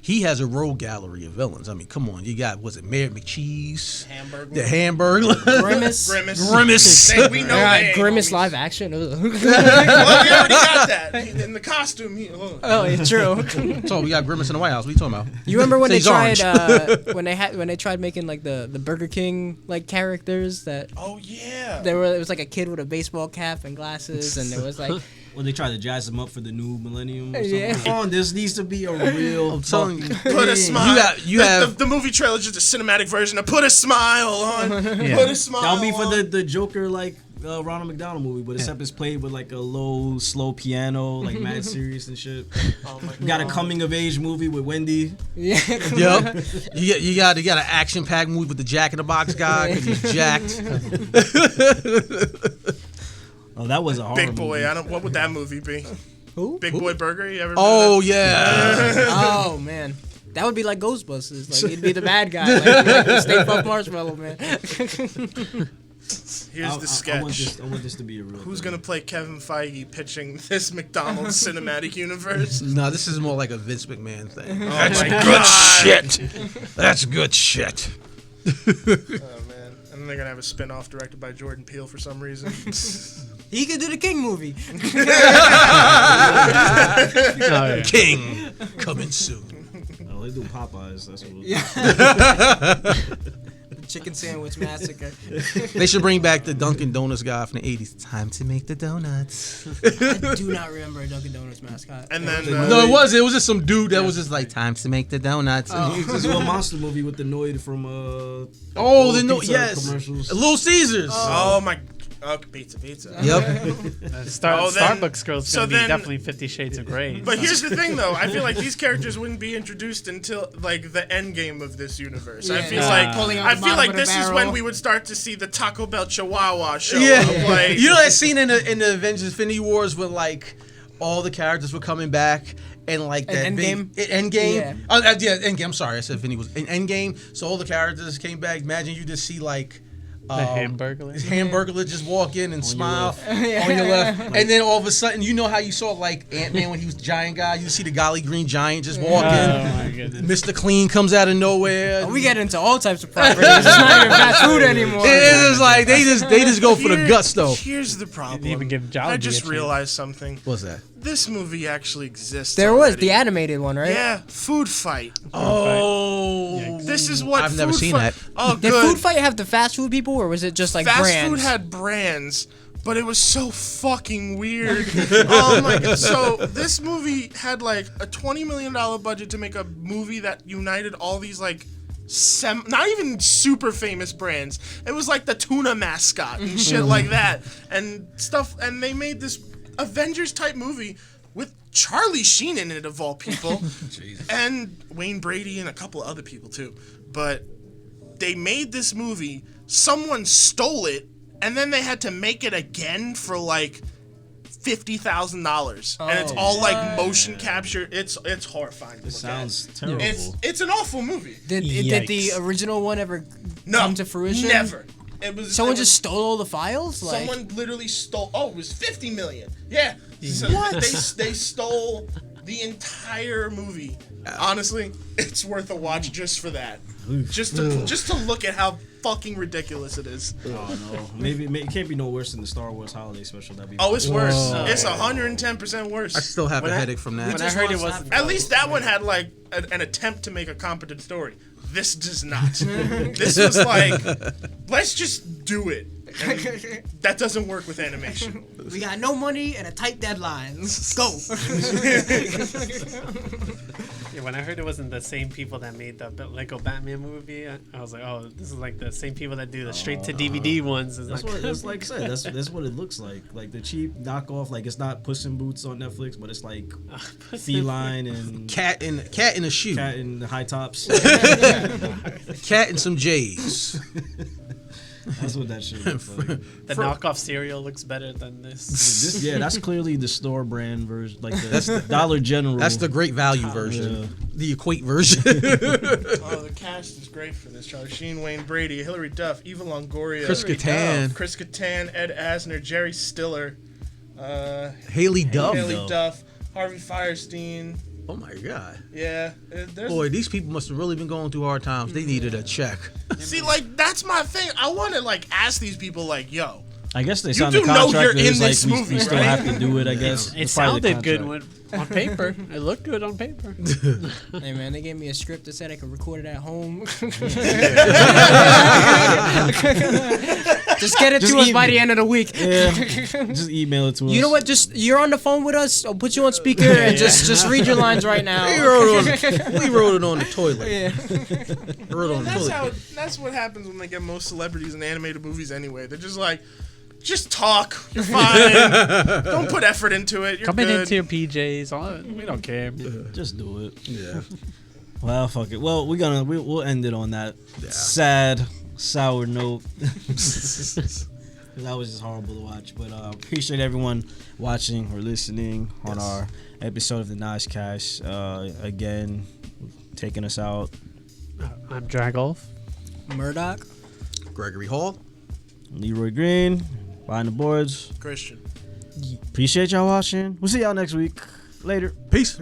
he has a rogue gallery of villains. I mean, come on, you got Mayor McCheese, Hamburger. the Hamburger, Grimace. Grimace. We know they ain't Grimace homies. live action. Ugh. Well, we already got that. In the costume. Oh, it's true. So we got Grimace in the White House. What are you talking about? You remember when Say they he's tried orange. when they tried making like the Burger King like characters that Oh, yeah. it was like a kid with a baseball cap and glasses and it was like When they try to jazz them up for the new millennium or something. Yeah. Come on, this needs to be a real. I'm telling you. Put a smile. You have the movie trailer is just a cinematic version of Put a Smile on. Yeah. Put a smile That'll be for on. the Joker like Ronald McDonald movie, but except it's played with like a low, slow piano, like mad serious and shit. We got a coming of age movie with Wendy. yeah. Yep. You got an action packed movie with the Jack in the Box guy because he's jacked. Oh, that was a horror Big Boy. movie. What would that movie be? Who? Big Boy Burger? You ever Oh yeah. Oh man. That would be like Ghostbusters. Like he'd be the bad guy. Like the Stay Puft Marshmallow Man. Here's the sketch. I want this to be a real. Who's thing. gonna play Kevin Feige pitching this McDonald's cinematic universe? No, this is more like a Vince McMahon thing. Oh That's my good God. shit. That's good shit. Oh man! And then they're gonna have a spin-off directed by Jordan Peele for some reason. He could do the King movie. Oh, yeah. King coming soon. Oh, they do Popeyes. That's what. Chicken Sandwich Massacre. They should bring back the Dunkin' Donuts guy from the 80s. Time to make the donuts. I do not remember a Dunkin' Donuts mascot. And then No, it was just some dude that was just like, time to make the donuts. And he was Just just, do a monster movie with the Noid from oh, those the no, pizza yes. commercials. Little Caesars. oh my, pizza. Yep. Starbucks girl's so gonna be then- definitely 50 Shades of Grey. But here's the thing, though. I feel like these characters wouldn't be introduced until like the end game of this universe. I Yeah. feel like Pulling out I the feel bottom like of the this is barrel. when we would start to see the Taco Bell Chihuahua show. Yeah. Up. Like, You know that scene in the Avengers Infinity Wars when like all the characters were coming back and like that Endgame? Endgame? Yeah. Yeah, Endgame. I'm sorry, I said Infinity was in Endgame. So all the characters came back. Imagine you just see like The Hamburglar. Hamburglar just walk in and smile on your left, and then all of a sudden, you know how you saw like Ant-Man when he was giant guy. You see the golly green giant just walk in. Oh my goodness. Mr. Clean comes out of nowhere. We get into all types of properties. It's not even fast food anymore. It's like they just go for the guts though. Here's the problem. Didn't even give Jollibee I just a chance. realized something. What's that? This movie actually exists. There was already. the animated one, right? Yeah, Food Fight. Oh, This is what I've never Food seen Fight- that. Oh, Did good. Food Fight have the fast food people, or was it just like Fast brands? food had brands, but it was so fucking weird. Oh my god! So this movie had like a $20 million budget to make a movie that united all these like not even super famous brands. It was like the tuna mascot and shit like that and stuff. And they made this Avengers type movie with Charlie Sheen in it, of all people, and Wayne Brady and a couple of other people too. But they made this movie, someone stole it, and then they had to make it again for like $50,000, and it's all like motion capture. It's horrifying. It sounds terrible. It's an awful movie. Did the original one ever No, come to fruition? Never. Someone just stole all the files. Like, Someone literally stole. Oh, it was $50 million. Yeah. So What? They stole the entire movie. Honestly, it's worth a watch just for that. Just to look at how fucking ridiculous it is. Oh no, maybe it can't be no worse than the Star Wars holiday special. That'd be. Oh, it's worse. It's 110% worse. I still have a headache from that. When I heard it wasn't. At least that one had like an attempt to make a competent story. This does not. This was like, let's just do it. And that doesn't work with animation. we got no money and a tight deadline. Go. Yeah, when I heard it wasn't the same people that made the Lego Batman movie, I was like, oh, this is like the same people that do the straight to DVD ones. It's That's like, what it's like I said. That's what it looks like. Like the cheap knockoff. Like it's not Puss in Boots on Netflix, but it's like feline and Cat in a shoe. cat in the high tops. Cat and some J's. That's what that shit looks like. the knockoff cereal looks better than this. That's clearly the store brand version, like the Dollar General. That's the great value version. Yeah. The equate version. Oh, the cast is great for this. Charlie Sheen, Wayne Brady, Hilary Duff, Eva Longoria, Chris Kattan, Ed Asner, Jerry Stiller, Haley Duff. Haley Duff, Harvey Firestein. Oh my God. Yeah. Boy, these people must have really been going through hard times. They needed a check. See, like, that's my thing. I want to, like, ask these people, like, yo. I guess they You signed do the know contract. you're that in it's like this movie, we still right? have to do it. I guess It It's part of the sounded good contract. on paper. It looked good on paper. Hey man, they gave me a script that said I could record it at home. Just get it to us by the end of the week. Yeah, just email it to us. You know what? Just you're on the phone with us. I'll put you on speaker and just read your lines right now. We wrote it on the toilet. Yeah. Wrote it on the toilet. That's what happens when they get most celebrities in animated movies anyway. They're just like, just talk. You're fine. Don't put effort into it. You're Coming good. into your PJs, we don't care. Just do it. Yeah. Well, fuck it. Well, we'll end it on that sad, sour note. That was just horrible to watch. But appreciate everyone watching or listening on our episode of the NosCast. Again, taking us out. I'm Dragolf. Murdoch. Gregory Hall. Leroy Green. Behind the boards. Christian. Appreciate y'all watching. We'll see y'all next week. Later. Peace.